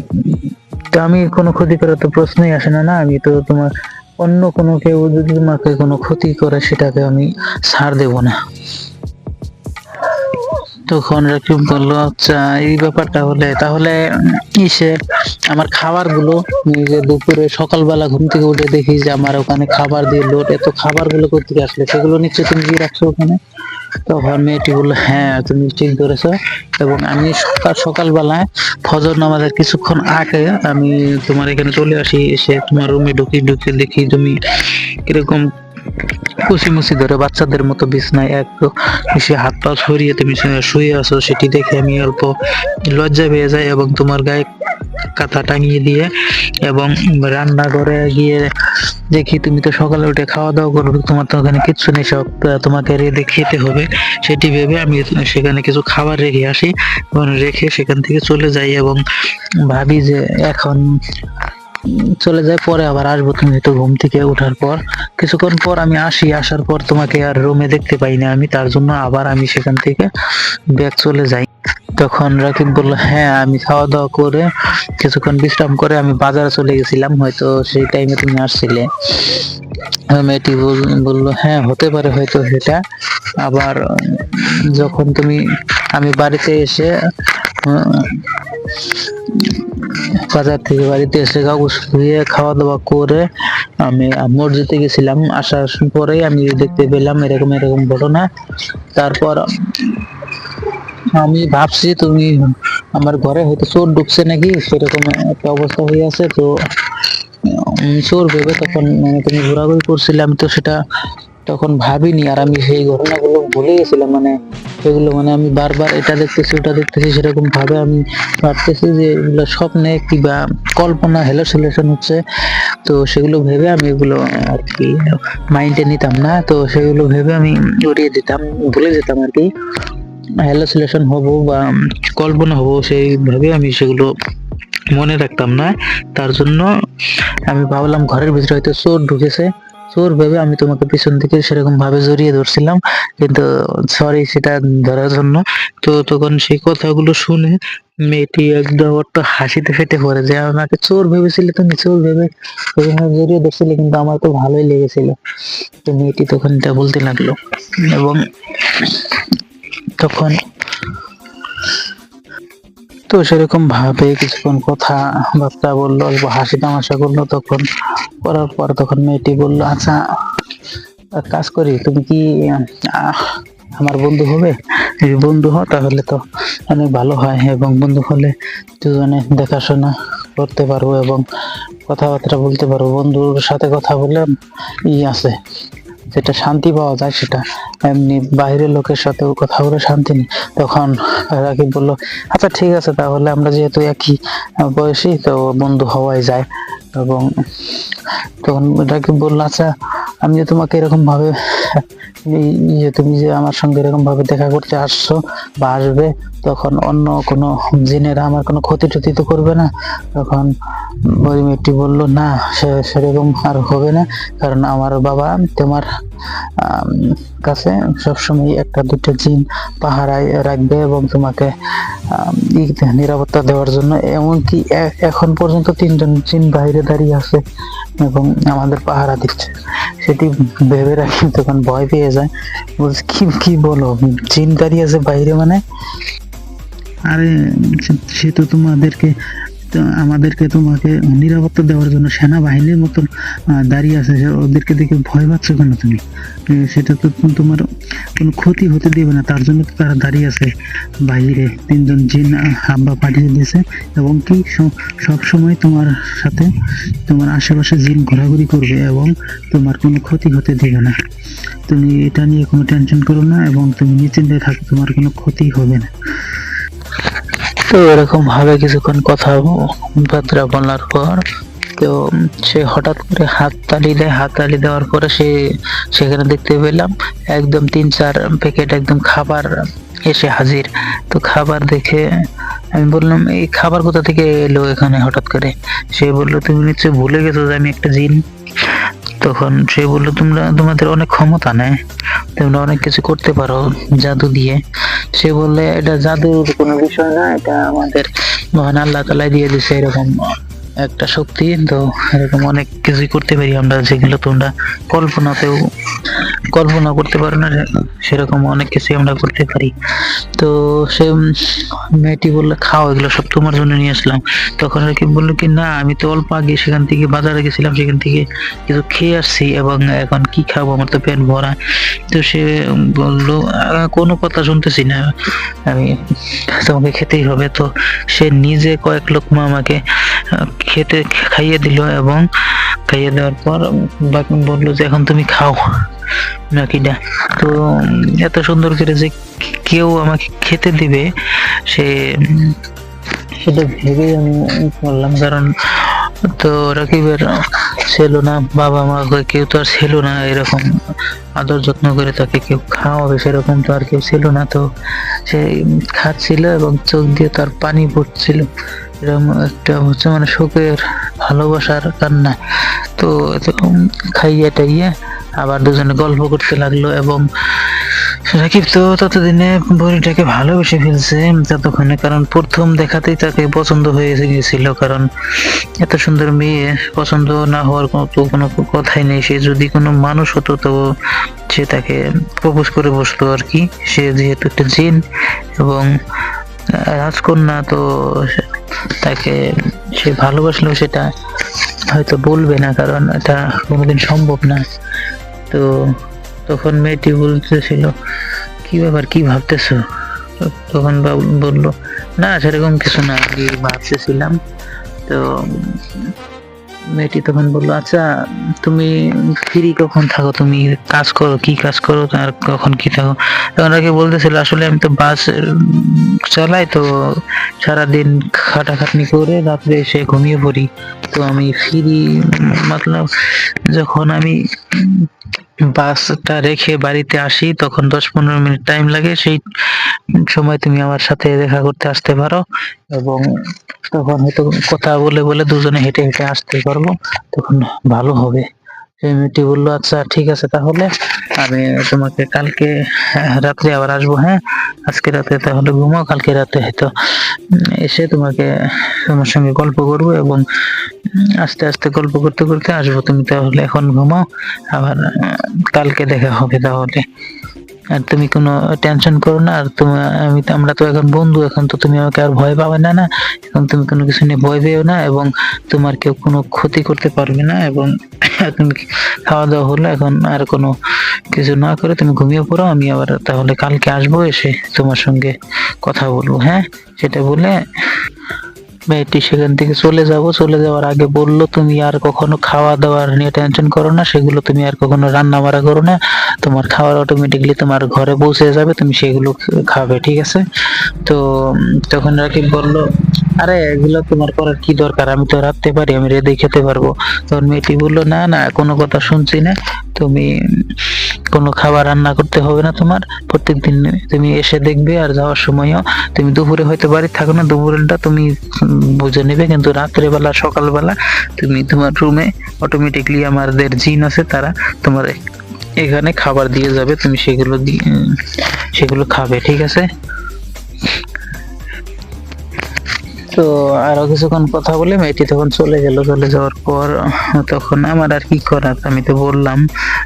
আমি কোনো ক্ষতি করার তো প্রশ্নই আসে না। না, আমি তো তোমার অন্য কোনো কেউ যদি তোমাকে কোনো ক্ষতি করে সেটাকে আমি ছাড় দেব না। তখন রাকিব বললো আচ্ছা এই ব্যাপারটা হলে তাহলে ইসে আমার খাবার গুলো, যে দুপুরে সকালবেলা ঘুম থেকে উঠে দেখি যে আমার ওখানে খাবার দিয়ে লোড, এত খাবার গুলো কোথেকে আসলে, সেগুলো নিশ্চয়ই তুমি দিয়ে রাখছো ওখানে। তখন মেয়েটি বললো হ্যাঁ, তুমি ঠিক ধরেছো। এবং আমি সকালবেলায় ফজর নামাজের কিছুক্ষণ আগে আমি তোমার এখানে চলে আসি, এসে তোমার রুমে ঢুকে দেখি তুমি কিরকম কুচি মুচি ধরে বাচ্চাদের মতো বিছনায় এক সে হাত পা ছড়িয়ে তুমি শুয়ে আছো, সেটি দেখে আমি অল্প লজ্জা পেয়ে যাই, এবং তোমার গায়ে কাঁথা টাঙিয়ে দিয়ে এবং রান্নাঘরে গিয়ে দেখি তুমি তো সকালে উঠে খাওয়া দাওয়া করো, তোমার তো ওখানে কিচ্ছু নেই, সব তোমাকে রেঁধে খেতে হবে। সেটি ভেবে আমি সেখানে কিছু খাবার রেখে আসি, এবং রেখে সেখান থেকে চলে যাই, এবং ভাবি যে এখন চলে যায়, পরে আবার আসবো তুমি তো ঘুম থেকে ওঠার পর। কিছুক্ষণ পর আমি আসি, আসার পর তোমাকে আর রুমে দেখতে পাই না আমি, তার জন্য আবার আমি সেখান থেকে ব্যাক চলে যাই। তখন রাকিব বলল হ্যাঁ, আমি খাওয়া দাওয়া করে কিছুক্ষণ বিশ্রাম করে আমি বাজারে চলে গেছিলাম, হয়তো সেই টাইমে তুমি আসছিলে। মেয়েটি বললো হ্যাঁ, হতে পারে হয়তো সেটা। আবার যখন আমি বাড়িতে এসে বাজার থেকে বাড়িতে এসে কাগজ ধুয়ে খাওয়া দাওয়া করে আমি মসজিদে গেছিলাম, আসার পরেই আমি দেখতে পেলাম এরকম এরকম ঘটনা। তারপর আমি ভাবছি তুমি আমার ঘরে হয়তো চোর ঢুকছে নাকি, সেরকম একটা অবস্থা হয়ে আছে। তো চোর ভেবে তখন তুমি ঘোরাঘুরি করছিলে, আমি তো সেটা তখন ভাবিনি, আর আমি সেই ঘটনাগুলো ভুলে গেছিলাম। সেগুলো আমি বারবার এটা দেখতেছি ওটা দেখতেছি, সেরকম ভাবে আমি ভাবতেছি যে এগুলো স্বপ্নে কিংবা কল্পনা হ্যালোসিলেশন হচ্ছে। তো সেগুলো ভেবে আমি এগুলো আর কি মাইন্ডে নিতাম না, তো সেগুলো ভেবে আমি উড়িয়ে দিতাম, ভুলে যেতাম আর কি। হ্যালোসিলেশন হবো বা কল্পনা হবো সেই ভাবে আমি সেগুলো মনে রাখতাম না। তার জন্য আমি ভাবলাম ঘরের ভিতরে হয়তো চোর ঢুকেছে, চোর ভেবে আমি তোমাকে পিছন থেকে সেরকম ভাবে জড়িয়ে ধরছিলাম, কিন্তু সরি সেটা ধরার জন্য। তো তখন সেই কথাগুলো শুনে মেয়েটি একদম একটা হাসিতে ফেটে পড়ে, যে আমাকে চোর ভেবেছিলে, তুমি চোর ভেবে জড়িয়ে ধরছিলে, কিন্তু আমার তো ভালোই লেগেছিল। তো মেয়েটি তখন এটা বলতে লাগলো, এবং তখন তো সেরকম ভাবে কিছুক্ষণ কথা বার্তা বললো, অল্প হাসি তামাশা করলো। তখন করার পর তখন মেয়েটি বললো আচ্ছা এক কাজ করি, তুমি কি আমার বন্ধু হবে? যদি বন্ধু হও তাহলে তো অনেক ভালো হয়, এবং বন্ধু হলে দুজনে দেখাশোনা করতে পারবো এবং কথাবার্তা বলতে পারবো। বন্ধুর সাথে কথা বলে আছে, যেটা শান্তি পাওয়া যায় সেটা এমনি বাইরের লোকের সাথেও কথা বলে শান্তি নেই। তখন রাকিব বলল আচ্ছা ঠিক আছে, তাহলে আমরা যেহেতু একই বয়সী তো বন্ধু হওয়াই যায়। এবং তখন রাকিব বলল আচ্ছা, আমি যে তোমাকে এরকম ভাবে তুমি যে আমার সঙ্গে এরকম ভাবে দেখা করতে আসছো বা আসবে, তখন অন্য কোনো জিনেরা আমার কোনো ক্ষতি টতি তো করবে না? তখন ওই মেয়েটি বললো না, সেরকম আর হবে না, কারণ আমার বাবা তোমার কাছে সবসময় একটা দুটো জিন পাহারায় রাখবে, এবং তোমাকে নিরাপত্তা দেওয়ার জন্য। এমনকি এখন পর্যন্ত 3জন জিন বাইরে দাঁড়িয়ে আছে এবং আমাদের পাহারা দিচ্ছে। সেটি ভেবে রাখি তখন ভয় পেয়ে যায়, বলছে কি কি বলো, জিন দাঁড়িয়ে আছে বাইরে মানে? আরে সে তো আমাদেরকে তোমাকে নিরাপত্তা দেওয়ার জন্য সেনাবাহিনীর মতন দাঁড়িয়ে আছে, ওদেরকে দেখে ভয় পাচ্ছ কেন তুমি? সেটা তো তোমার কোনো ক্ষতি হতে দেবে না, তার জন্য তো তারা দাঁড়িয়ে আছে বাইরে। 3জন জিন আব্বা পাঠিয়ে দিয়েছে, এবং কি সব সময় তোমার সাথে তোমার আশেপাশে জিন ঘোরাঘুরি করবে এবং তোমার কোনো ক্ষতি হতে দেবে না। তুমি এটা নিয়ে কোনো টেনশন করো না এবং তুমি নিশ্চিন্তে থাকো, তোমার কোনো ক্ষতি হবে না। তো এরকম ভাবে কিছুক্ষণ কথাবার্তা বলার পর তো সে হঠাৎ করে হাত তালি দেওয়ার পরে সেখানে দেখতে পেলাম একদম 3-4 প্যাকেট একদম খাবার এসে হাজির। তো খাবার দেখে আমি বললাম, এই খাবার কোথা থেকে এলো এখানে হঠাৎ করে? সে বললো, তুমি নিশ্চয়ই ভুলে গেছো যে আমি একটা জিন। তখন সে বললো, তোমাদের অনেক ক্ষমতা নেই, তোমরা অনেক কিছু করতে পারো জাদু দিয়ে। সে বললে, এটা জাদুর কোনো বিষয় না, এটা আমাদের মহান আল্লাহ তাআলা দিয়ে দিছে এরকম একটা শক্তি। তো এরকম অনেক কিছুই করতে পারি আমরা, যেগুলো তোমরা কল্পনা করতে পারো না, সেরকম অনেক কিছুই আমরা করতে পারি। তো সে মেয়েটি বললো, খাও, এগুলো সব তোমার জন্য নিয়ে আসলাম। তখন আর কি বললো কি, না আমি তো অল্প আগে সেখান থেকে বাজারে গেছিলাম, সেখান থেকে কিছু খেয়ে আসছি এবং এখন কি খাবো, আমার তো পেট ভরা। তো সে বললো, কোনো কথা শুনতেছি না, আমি তোমাকে খেতেই হবে। তো সে নিজে কয়েক লোকমা আমাকে খাইয়ে দিল, এবং খাইয়ে দেওয়ার পর বললো যে এখন তুমি খাও নাকি না। তো এত সুন্দর করে যে কেউ আমাকে খেতে দিবে সেটা ভেবেই আমি করলাম, কারণ তো রাকিবের ছিল না, বাবা মা কেউ তো আর ছিল না এরকম আদর যত্ন করে তাকে কেউ খাওয়াবে, সেরকম তো আর কেউ ছিল না। তো সে খাচ্ছিল এবং চোখ দিয়ে তার পানি পড়ছিল, এরকম একটা হচ্ছে মানে শোকের ভালোবাসার কান্না। তো এরকম খাইয়ে টাইয়ে আবার দুজনে গল্প করতে লাগলো, এবং রাকিব তো ততদিনে বুড়িটাকে ভালোবেসে ফেলছে ততক্ষণে, কারণ প্রথম দেখাতেই তাকে পছন্দ হয়ে গেছিল। কারণ এত সুন্দর মেয়ে পছন্দ না হওয়ার কোনো কথাই নেই। সে যদি কোনো মানুষ হতো তো সে তাকে প্রপোজ করে বসতো আর কি। সে যেহেতু একটা জিন এবং রাজকন্যা, তো তাকে সে ভালোবাসলেও সেটা হয়তো বলবে না, কারণ এটা কোনোদিন সম্ভব না। তো তখন মেয়েটি বলতেছিল, কি ব্যাপার, কি ভাবতেছো? তখন বললো, না সেরকম কিছু না, আমি ভাবতেছিলাম। তো মেয়েটি তখন বললো, আচ্ছা তুমি ফ্রি কখন থাকো, তুমি কাজ করো, কি কাজ করো আর কখন কি থাকো? তখন আর কি বলতেছিল, আসলে আমি তো বাস চালাই, তো সারাদিন খাটাখাটনি করে রাত্রে এসে ঘুমিয়ে পড়ি। তো আমি ফ্রি মতলব যখন আমি বাসটা রেখে বাড়িতে আসি তখন 10-15 মিনিট টাইম লাগে, সেই সময় তুমি আমার সাথে দেখা করতে আসতে পারো, এবং তখন হয়তো কথা বলে বলে দুজনে হেঁটে হেঁটে আসতে পারবো, তখন ভালো হবে। সেই মেয়েটি বললো, আচ্ছা ঠিক আছে, তাহলে আমি তোমাকে কালকে রাত্রে আবার আসবো। হ্যাঁ, আজকে রাতে তাহলে ঘুমাও, কালকে রাতে হয়তো এসে তোমার সঙ্গে গল্প করবো, এবং আস্তে আস্তে গল্প করতে করতে আসবো। তুমি তাহলে এখন ঘুমাও, আবার কালকে দেখা হবে তাহলে। আর তুমি কোনো টেনশন করো না, আর আমরা তো এখন বন্ধু, এখন তো তুমি আমাকে আর ভয় পাবে না, এখন তুমি কোনো কিছু নিয়ে ভয় পেও না, এবং তোমার কেউ কোনো ক্ষতি করতে পারবে না। এবং তুমি খাওয়া দাওয়া হলো, এখন আর কোনো কিছু না করে তুমি ঘুমিয়ে পড়ো, আমি আবার তাহলে কালকে আসবো, এসে তোমার সঙ্গে কথা বলবো। হ্যাঁ, সেটা বলে মেয়েটি সেখান থেকে চলে যাওয়ার আগে বললো, তুমি আর কখনো খাওয়া দাওয়ার নিয়ে টেনশন করো না, সেগুলো তুমি আর কখনো রান্না বাড়া করো না, তোমার খাবার অটোমেটিকলি তোমার ঘরে পৌঁছে যাবে, তুমি সেগুলো খাবে, ঠিক আছে? তো তখন রাকিব বললো, আরে এগুলো তোমার করার কি দরকার, আমি তো রাখতে পারি, আমি রেঁধে খেতে পারবো। তখন মেয়েটি বললো, না না, কোনো কথা শুনছি না, তুমি কোনো খাবার রান্না করতে হবে না তোমার, প্রত্যেকদিন তুমি এসে দেখবে, আর যাওয়ার সময়ও তুমি দুপুরে হয়তো বাড়ি থাকো না, দুপুরটা তুমি বুঝে নেবে, কিন্তু রাত্রেবেলা সকালবেলা তুমি তোমার রুমে অটোমেটিকলি আমাদের জিন আছে, তারা তোমার এখানে খাবার দিয়ে যাবে, তুমি সেগুলো খাবে, ঠিক আছে? তো আরো কিছুক্ষণ কথা বলে মেয়েটি তখন চলে গেল। চলে যাওয়ার পর তখন আমার আর কি করার, আমি তো বললাম,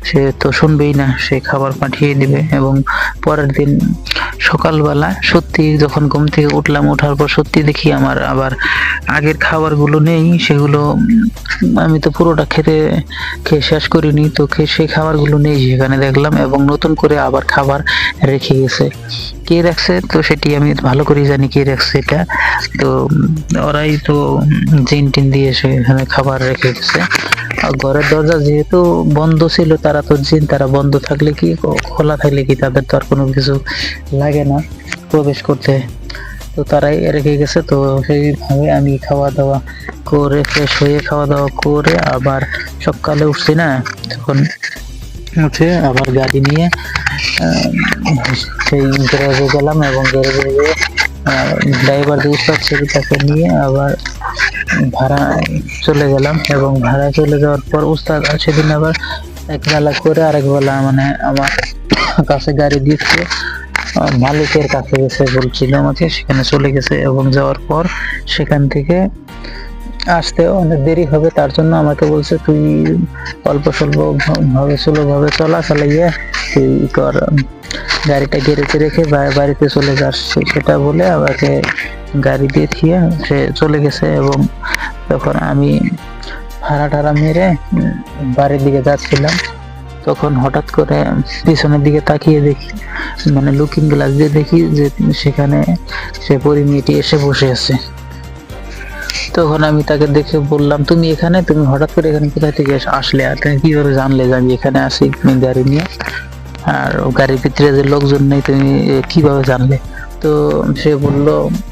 সে তো শুনবেই না, সে খাবার পাঠিয়ে দিবে। এবং পরের দিন সকালবেলা সত্যি যখন ঘুম থেকে উঠলাম, ওঠার পর সত্যি দেখি আমার আবার আগের খাবারগুলো নেই, সেগুলো আমি তো পুরোটা খেয়ে শেষ করিনি, তো সেই খাবারগুলো নেই সেখানে দেখলাম, এবং নতুন করে আবার খাবার রেখে গেছে। কে রাখছে তো সেটি আমি ভালো করে জানি কে রাখছে এটা। তো ওরাই তো জিন টিন দিয়ে সেখানে খাবার রেখে গেছে। আর ঘরের দরজা যেহেতু বন্ধ ছিল, তারা তো জিন, তারা বন্ধ থাকলে কি খোলা থাকলে কি তাদের তো আর কোনো কিছু লাগে না প্রবেশ করতে, তো তারাই রেখে গেছে। তো সেইভাবে আমি খাওয়া দাওয়া করে ফ্রেশ হয়ে খাওয়া দাওয়া করে আবার সকালে উঠছি না, তখন উঠে আবার গাড়ি নিয়ে সেই গ্যারেজে গেলাম, এবং গ্যারেজে গিয়ে ড্রাইভার যে উস্তাদ ছিল তাকে নিয়ে আবার ভাড়া চলে গেলাম। এবং ভাড়া চলে যাওয়ার পর উস্তাদ সেদিন আবার এক বেলা করে আরেক বেলা মানে আমার কাছে গাড়ি দিচ্ছে, মালিকের কাছে গেছে বলছিল আমাকে, সেখানে চলে গেছে। এবং যাওয়ার পর সেখান থেকে আসতে অনেক দেরি হবে, তার জন্য আমাকে বলছে তুই অল্প স্বল্প ভাবে স্লোভাবে চালাইয়ে তুই কর, গাড়িটা গ্যারেজে রেখে বাড়িতে চলে যাস, সেটা বলে আমাকে গাড়ি দিয়ে থিয়ে সে চলে গেছে। এবং তখন আমি ভাড়া মেরে বাড়ির দিকে যাচ্ছিলাম, তখন হঠাৎ করে পিছনের দিকে তাকিয়ে দেখি, মানে লুকিং গ্লাস দিয়ে দেখি যে সেখানে সে পরিমেয়েটি এসে বসে আছে। তখন আমি তাকে দেখে বললাম, তুমি এখানে, তুমি হঠাৎ করে এখানে কোথায় থেকে আসলে, আর তুমি কিভাবে জানলে যে আমি এখানে আসি তুমি গাড়ি নিয়ে, আর গাড়ির ভিতরে যে লোকজন নেই তুমি কিভাবে জানলে? তো সে বলল,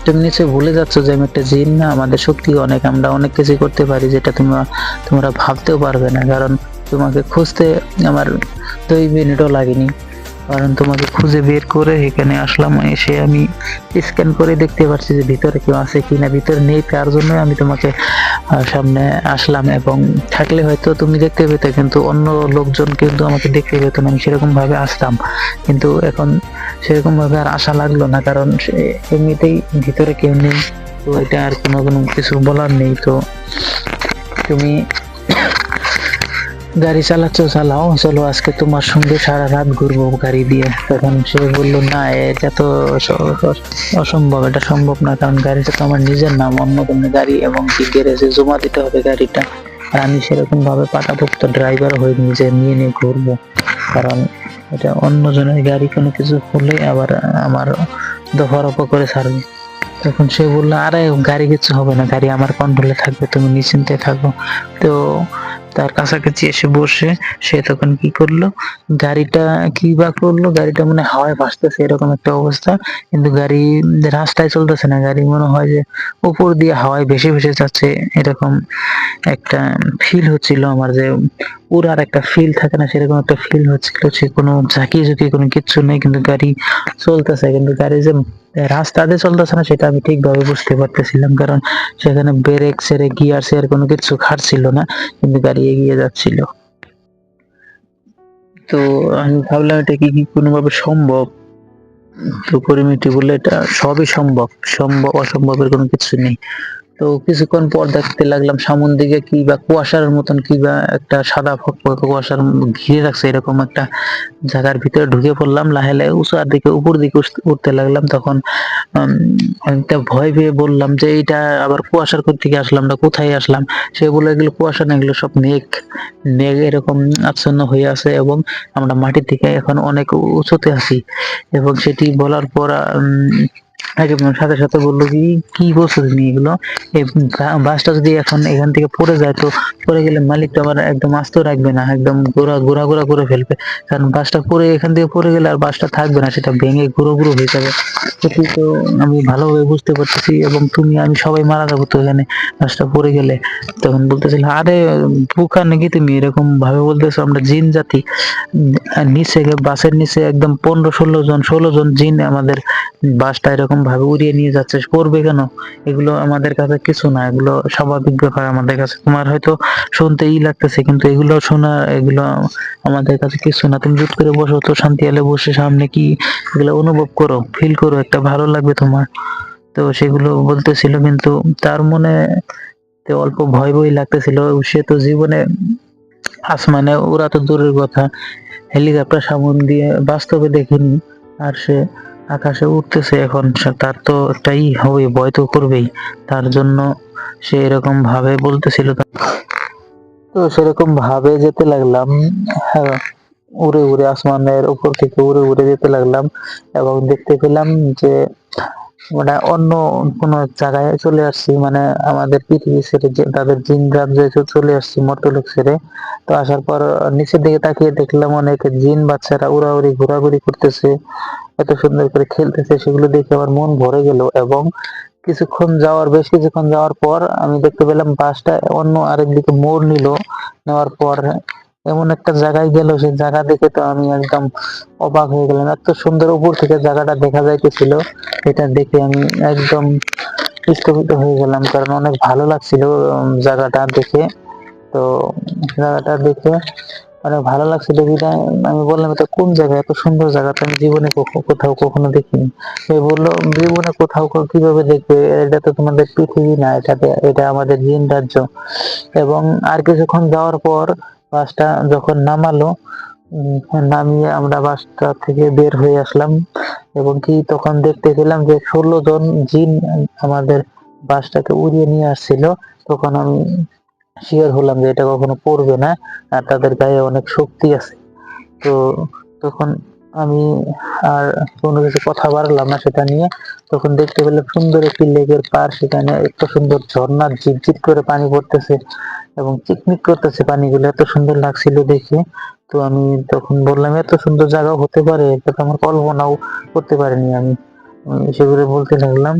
তুমি নিশ্চয়ই ভুলে যাচ্ছ যে আমি একটা জিন না, আমাদের শক্তি অনেক, আমরা অনেক কিছু করতে পারি যেটা তোমরা ভাবতেও পারবে না, কারণ তোমাকে খুঁজতে আমার 2 মিনিটও লাগেনি, কারণ তোমাকে খুঁজে বের করে এখানে আসলাম। এসে আমি স্ক্যান করে দেখতে পাচ্ছি যে ভিতরে কেউ আছে কিনা, ভিতরে নেই, তার জন্য আমি তোমাকে সামনে আসলাম। এবং থাকলে হয়তো তুমি দেখতে পেতে, কিন্তু অন্য লোকজন কিন্তু আমাকে দেখতে পেত না, আমি সেরকম ভাবে আসতাম। কিন্তু এখন সেরকম ভাবে আর আশা লাগলো না, কারণ এমনিতেই ভিতরে কেউ নেই, তো এটা আর কোনো কিছু বলার নেই। তো তুমি গাড়ি চালাও, চলো আজকে তোমার সঙ্গে সারা রাত ঘুরবো গাড়ি দিয়ে। তখন সে বললো, না এটা তো অসম্ভব, এটা সম্ভব না, কারণ গাড়িটা তো আমার নিজের নাম, অন্য কোনো গাড়ি, এবং কি গ্যারেজে জমা দিতে হবে গাড়িটা, আর আমি সেরকম ভাবে পাকাপোক্ত ড্রাইভার হইনি যে নিয়ে ঘুরবো, কারণ এটা অন্যজনের গাড়ি, কোনো কিছু হলে আবার আমার দফারফা করে ছাড়বে। তখন সে বললো, আরে গাড়ি কিছু হবে না, গাড়ি আমার কন্ট্রোলে থাকবে, তুমি নিশ্চিন্তে থাকো। তো তার কাছাকাছি এসে বসে সে তখন কি করলো, গাড়িটা গাড়িটা মনে হাওয়ায় ভাসতেছে এরকম একটা অবস্থা, কিন্তু গাড়ি রাস্তায় চলতেছে না, গাড়ি মনে হয় যে উপর দিয়ে হাওয়ায় ভেসে যাচ্ছে, এরকম একটা ফিল হচ্ছিল আমার, যে উড়ার একটা ফিল থাকে না, সেরকম একটা ফিল হচ্ছিল, সে কোনো ঝুঁকি কোনো কিচ্ছু নেই, কিন্তু গাড়ি চলতেছে, কিন্তু গাড়ি যে রাস্তা দিয়ে চলতেছে না সেটা আমি ঠিকভাবে বুঝতে পারতেছিলাম, কারণ সেখানে ব্রেক ছেড়ে গিয়ার ছেড়ে কোনো কিছু খাটছিল না, কিন্তু গাড়ি এগিয়ে যাচ্ছিল। তো আমি ভাবলাম এটা কি কোনোভাবে সম্ভব? তো পরিমিতি বললে এটা সবই সম্ভব, অসম্ভবের কোনো কিছু নেই। তো কিছুক্ষণ পর দেখতে লাগলাম সামন দিকে কি বা কুয়াশার মতন কি বা একটা সাদা ফকফকে কুয়াশার ঘিরে রাখছে, এরকম একটা জায়গার ভিতরে ঢুকে পড়লাম। লাহে উপর দিকে উঠতে লাগলাম। তখন অনেকটা ভয় পেয়ে বললাম যে এটা আবার কুয়াশার থেকে আসলাম না, কোথায় আসলাম? সে বলে, এগুলো কুয়াশা না, এগুলো সব মেঘ এরকম আচ্ছন্ন হয়ে আছে, এবং আমরা মাটির থেকে এখন অনেক উঁচুতে আছি। এবং সেটি বলার পর সাথে সাথে বললো, কি বলছো তুমি এগুলো? এই বাসটা যদি এখন এখান থেকে পড়ে যায়, তো পড়ে গেলে মালিক তো আমার একদম আস্ত রাখবে না, একদম ঘোরা করে ফেলবে, কারণ বাসটা এখান থেকে পড়ে গেলে আর বাসটা থাকবে না, সেটা ভেঙে গুঁড়ো হয়ে যাবে। সেটি তো আমি ভালোভাবে বুঝতে পারতেছি, এবং আমি সবাই মারা যাবো তো এখানে বাসটা পড়ে গেলে। তখন বলতেছিল, আরে বোকা নাকি তুমি, এরকম ভাবে বলতেছো? আমরা জিন জাতি, বাসের নিচে একদম 15-16 জন জিন আমাদের বাসটা এরকম ভাবে উড়িয়ে নিয়ে যাচ্ছে, পড়বে কেন? এগুলো আমাদের কাছে কিছু না, এগুলো স্বাভাবিক ব্যাপার আমাদের কাছে। তোমার হয়তো শুনতে লাগতেছে, কিন্তু এগুলো আমাদের কাছে কিছু না। তুমি চুপ করে বসো তো, শান্তি হলে বসে সামনে কি এগুলো অনুভব করো, ফিল করো, একটা ভালো লাগবে তোমার। তো সেগুলো বলতেছিল, কিন্তু তার মনে তে অল্প ভয় ভয় লাগতেছিল। সে তো জীবনে আসমানে ওরা তো দূরের কথা, হেলিকপ্টার সামন দিয়ে বাস্তবে দেখিনি। আর সে আকাশে উঠতেছে, এখন তার তো একটাই হবে, ভয় তো করবেই। তার জন্য সে এরকম ভাবে বলতেছিল। তো সেরকম ভাবে যেতে লাগলাম, হ্যাঁ, উড়ে উড়ে আসমানের উপর থেকে উড়ে উড়ে যেতে লাগলাম, এবং দেখতে পেলাম যে মানে অন্য কোনো জায়গায় চলে আসছি, মানে আমাদের পৃথিবী ছেড়ে, যে তাদের জিন রাজ্যে চলে আসছি, মর্তলোক ছেড়ে। তো আসার পর নিচের দিকে তাকিয়ে দেখলাম অনেক জিন বাচ্চারা উড়াউড়ি ঘোরাঘুরি করতেছে, এত সুন্দর করে খেলতেছে। সেগুলো দেখে আমার মন ভরে গেল। এবং বেশ কিছুক্ষণ যাওয়ার পর আমি দেখতে পেলাম বাসটা অন্য আরেক দিকে মোড় নিল। নেওয়ার পর এমন একটা জায়গায় গেল, সেই জায়গা দেখে তো আমি একদম অবাক হয়ে গেলাম। এত সুন্দর উপর থেকে জায়গাটা দেখা যাইতেছিল, এটা দেখে আমি একদম স্থগিত হয়ে গেলাম, কারণ অনেক ভালো লাগছিল জায়গাটা দেখে। তো জায়গাটা দেখে অনেক ভালো লাগছিল বিধায় আমি বললাম, এটা কোন জায়গা, এত সুন্দর জায়গা তো আমি জীবনে কোথাও কখনো দেখিনি। সে বললো, জীবনে কোথাও কিভাবে দেখবে, এটা তো তোমাদের পৃথিবী না, এটা আমাদের জিন রাজ্য। এবং আর কিছুক্ষণ যাওয়ার পর বাসটা যখন নামালো, নামিয়ে আমরা বাসটা থেকে বের হয়ে আসলাম, এবং কি তখন দেখতে পেলাম যে 16 জন জিন আমাদের বাসটাকে উড়িয়ে নিয়ে আসছিল। তখন আমি শিওর হলাম যে এটা কখনো পড়বে না, আর তাদের গায়ে অনেক শক্তি আছে। তো তখন আমি আর কোনো কিছু কথা বাড়লাম না সেটা নিয়ে। তখন দেখতে পেলাম সুন্দর একটি লেকের পার, সেখানে এত সুন্দর ঝর্ণার ঝিরঝির করে পানি পড়তেছে এবং চিকমিক করতেছে পানিগুলো, এত সুন্দর লাগছিল দেখে। তো আমি তখন বললাম, এত সুন্দর জায়গা হতে পারে, এটা তো আমার কল্পনাও করতে পারিনি আমি। সেগুলো বলতে লাগলাম।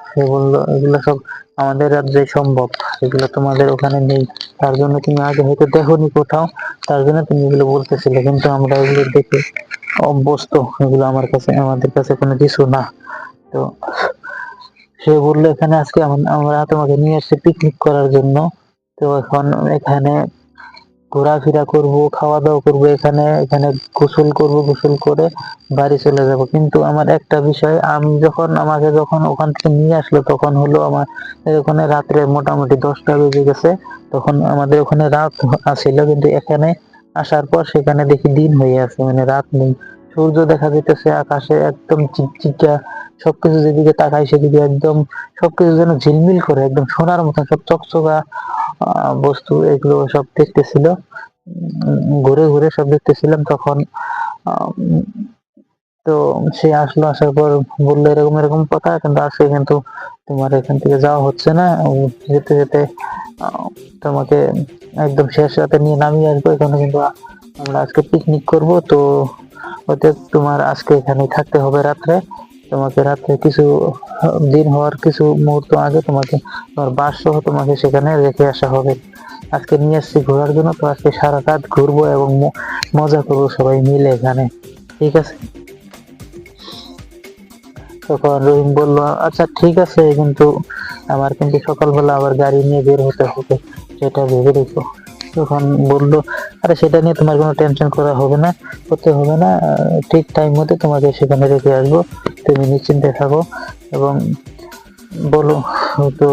সে বললো, এগুলো সব আমাদের রাজ্যে সম্ভব, এগুলো তোমাদের ওখানে নেই। তার জন্য তুমি আগে হয়তো দেখোনি কোথাও, তার জন্য তুমি এগুলো বলতেছিলে, কিন্তু আমরা এগুলো দেখে অভ্যস্ত, এগুলো আমাদের কাছে কোনো কিছু না। তো সে বললো, এখানে আজকে আমরা তোমাকে নিয়ে এসেছি পিকনিক করার জন্য। তো এখন এখানে ঘোরাফেরা করব, খাওয়া দাওয়া করব, এখানে এখানে গোসল করব, গোসল করে বাড়ি চলে যাব। কিন্তু আমার একটা বিষয়, আমাকে যখন ওখান থেকে নিয়ে আসলো, তখন হলো আমার ওখানে রাত্রে মোটামুটি 10টা বেজে গেছে। তখন আমাদের ওখানে রাত আছিল, কিন্তু এখানে আসার পর সেখানে দেখি দিন হয়ে আছে, মানে রাত নেই। সূর্য দেখা যাইতেছে আকাশে, একদম চিকচিকা। সবকিছু যেদিকে তাকাই সেদিকে একদম সবকিছু যেন ঝিলমিল করে, একদম সোনার মতন সব চকচকা বস্তু, এগুলো সব দেখতেছিল। ঘুরে ঘুরে সব দেখতেছিলাম। তখন উম, তো সে আসলো, আসার পর বললো এরকম এরকম কথা, কিন্তু আজকে কিন্তু তোমার এখান থেকে যাওয়া হচ্ছে না। যেতে যেতে আহ, তোমাকে একদম শেষ রাতে নিয়ে নামিয়ে আসবো। এখানে কিন্তু আমরা আজকে পিকনিক করব। তো ওতে তোমার আজকে এখানে থাকতে হবে রাত্রে। তোমাকে রাত্রে দিন হওয়ার কিছু মুহূর্ত আগে তোমার বাস সহ তোমাকে সেখানে রেখে আসা হবে। আজকে নিয়ে আসছি ঘোরার জন্য, তো আজকে সারা রাত ঘুরবো এবং মজা করবো সবাই মিলে এখানে, ঠিক আছে? তখন রহিম বলল, আচ্ছা ঠিক আছে, কিন্তু আমার কিন্তু সকালবেলা আবার গাড়ি নিয়ে বের হতে হবে, সেটা ভেবে রেখো। তখন বলল, আরে সেটা নিয়ে তোমার কোনো টেনশন করতে হবে না, ঠিক টাইম মতো তোমাকে সেখানে রেখে আসবো, তুমি নিশ্চিন্তে থাকো। এবং বলো, তো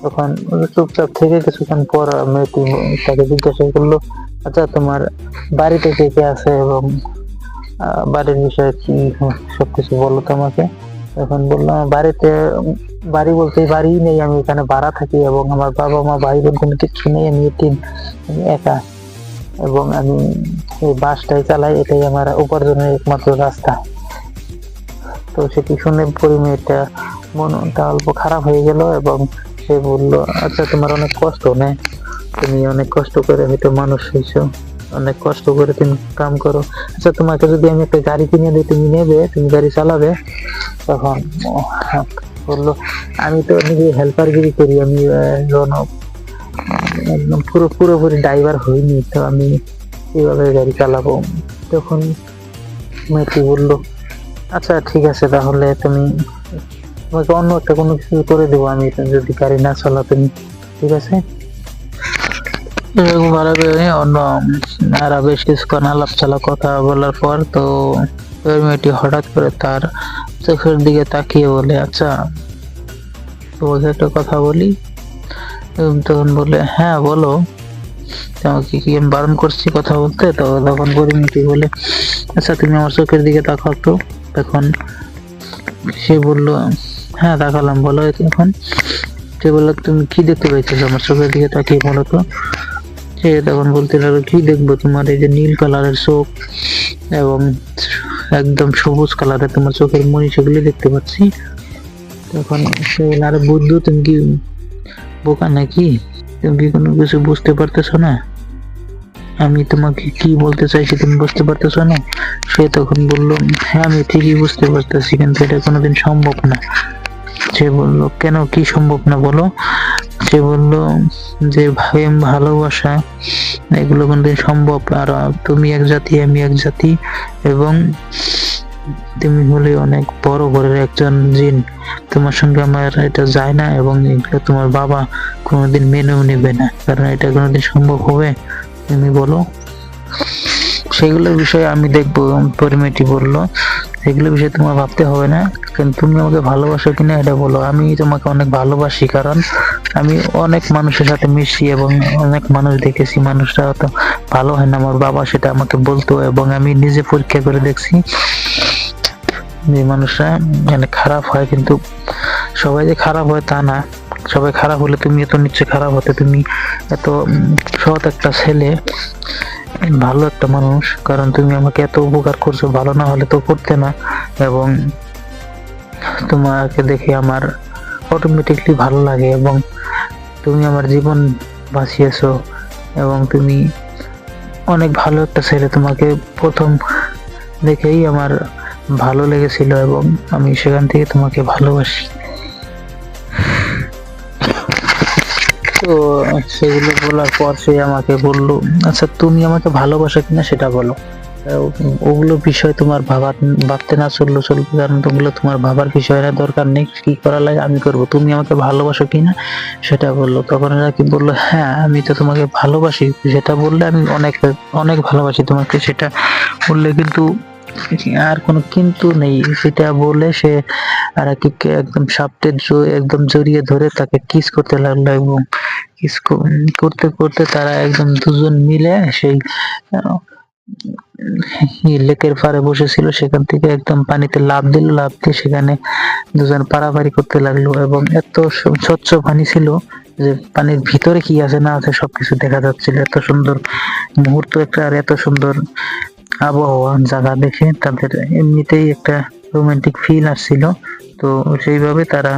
তখন চুপচাপ থেকে কিছুক্ষণ পর মেয়েটি তাকে জিজ্ঞাসা করলো, আচ্ছা তোমার বাড়িতে কে কে আছে, এবং বাড়ির বিষয়ে কি সবকিছু বলো তো আমাকে। তখন বললাম, বাড়ি বলতে বাড়িই নেই, আমি এখানে ভাড়া থাকি, এবং আমার বাবা মা ভাই বোন কোনো কিছু নেই, আমি একা, এবং আমি এই বাসটাই চালাই, এটাই আমার উপার্জনের একমাত্র রাস্তা। তো সেটি শুনে পরি মেয়েটা মনটা অল্প খারাপ হয়ে গেল, এবং সে বলল, আচ্ছা তোমার অনেক কষ্ট না, তুমি অনেক কষ্ট করে হয়তো মানুষ হয়েছো, অনেক কষ্ট করে তুমি কাম করো। আচ্ছা তোমাকে যদি আমি একটা গাড়ি কিনে দিই, তুমি নেবে, তুমি গাড়ি চালাবে? তখন বললো, আমি তো নিজে হেল্পারগিরি করি, আমি একদম পুরোপুরি ড্রাইভার হইনি, তো আমি কিভাবে গাড়ি চালাবো? তখন মেয়েটি বললো, আচ্ছা ঠিক আছে, তাহলে তোমাকে অন্য একটা কোনো কিছু করে দেবো আমি, যদি গাড়ি না চালাও তুমি, ঠিক আছে? এরকম ভাবে অন্য আর বেশ কিছুক্ষণ আলাপ চালা কথা বলার পর, তো ওই মেয়েটি হঠাৎ করে তার চোখের দিকে তাকিয়ে বলে, আচ্ছা তোমাকে একটা কথা বলি। তখন বলে, হ্যাঁ বলো। তোমাকে কি আমি বারণ করছি কথা বলতে? তো তখন পরিণীতি বলে, আচ্ছা তুমি আমার চোখের দিকে তাকাও তো। তখন সে বলল, হ্যাঁ তাকালাম, বলো এখন। সে বললো, তুমি কি দেখতে পাইতেছো আমার চোখের দিকে তাকিয়ে বলো তো। সে তখন বলতে লাগলো, কি দেখবো, তোমার এই যে নীল কালারের চোখ এবং একদম সবুজ কালারের তোমার চোখের মনি, সেগুলি দেখতে পাচ্ছি। তখন সে বলল, আরে বুদ্ধু, তুমি কি বোকা নাকি? তুমি কি কোনো কিছু বুঝতে পারতেছো না? আমি তোমাকে কি বলতে চাইছি তুমি বুঝতে পারতেছো না? সে তখন বলল, হ্যাঁ আমি ঠিকই বুঝতে পারতেছি, কিন্তু এটা কোনোদিন সম্ভব না। সে বলল, কেন, কি সম্ভব না বলো? সে বলল যে, প্রেম ভালোবাসা এগুলো কোনদিন সম্ভব, আর তুমি এক জাতি আমি এক জাতি, এবং তুমি হলে অনেক বড় ঘরের একজন জিন, তোমার সঙ্গে আমার এটা যায় না, এবং এগুলো তোমার বাবা কোনোদিন মেনেও নেবে না, কারণ এটা কোনোদিন সম্ভব হবে? তুমি বলো। সেগুলোর বিষয়ে আমি দেখবো। পরিমেটি বলল, সেগুলো বিষয়ে তোমার ভাবতে হবে না, কিন্তু তুমি আমাকে ভালোবাসো কিনা এটা বলো। আমি তোমাকে অনেক ভালোবাসি, কারণ আমি অনেক মানুষের সাথে মিশি এবং অনেক মানুষ দেখেছি, মানুষরা অত ভালো হয় না। আমার বাবা সেটা আমাকে বলতো, এবং আমি নিজে পরীক্ষা করে দেখছি যে মানুষরা মানে খারাপ হয়, কিন্তু সবাই যে খারাপ হয় তা না। সবাই খারাপ হলে তুমি এত নিশ্চয় খারাপ হতে, তুমি এত সৎ একটা ছেলে, ভালো একটা মানুষ, কারণ তুমি আমাকে এত উপকার করছো, ভালো না হলে তো করতে না। এবং তোমাকে দেখে আমার অটোমেটিকলি ভালো লাগে, এবং তুমি আমার জীবন বাঁচিয়েছো, এবং তুমি অনেক ভালো একটা ছেলে। তোমাকে প্রথম দেখেই আমার ভালো লেগেছিল, এবং আমি সেখান থেকে তোমাকে ভালোবাসি। তো সেগুলো বলার পর সে আমাকে বলল, আচ্ছা তুমি আমাকে ভালোবাসো কিনা সেটা বলো। ওগুলো বিষয় তোমার ভাবতে না চললো চলবে, কারণ ওগুলো তোমার ভাবার বিষয় না, দরকার নেই, কি করা লাগে আমি করব। তুমি আমাকে ভালোবাসো কিনা সেটা বললো। তখন এরা কি বললো, হ্যাঁ আমি তো তোমাকে ভালোবাসি। সেটা বললে আমি অনেক অনেক ভালোবাসি তোমাকে, সেটা বললে কিন্তু আর কোনো কিন্তু নেই। সেটা বলে সে আর কি একদম একদম জড়িয়ে ধরে তাকে কিস করতে লাগলো, এবং কিস করতে করতে তারা একদম দুজন মিলে সেই লেকের পাড়ে বসেছিল, সেখান থেকে একদম পানিতে লাফ দিল, লাফ দিয়ে সেখানে দুজন পারাপারি করতে লাগলো, এবং এত স্বচ্ছ পানি ছিল যে পানির ভিতরে কি আছে না আছে সবকিছু দেখা যাচ্ছিল। এত সুন্দর মুহূর্ত একটা, আর এত সুন্দর আবহাওয়া জায়গা দেখে তাদের এমনিতেই একটা রোমান্টিক ফিল আসছিল। তো সেইভাবে তারা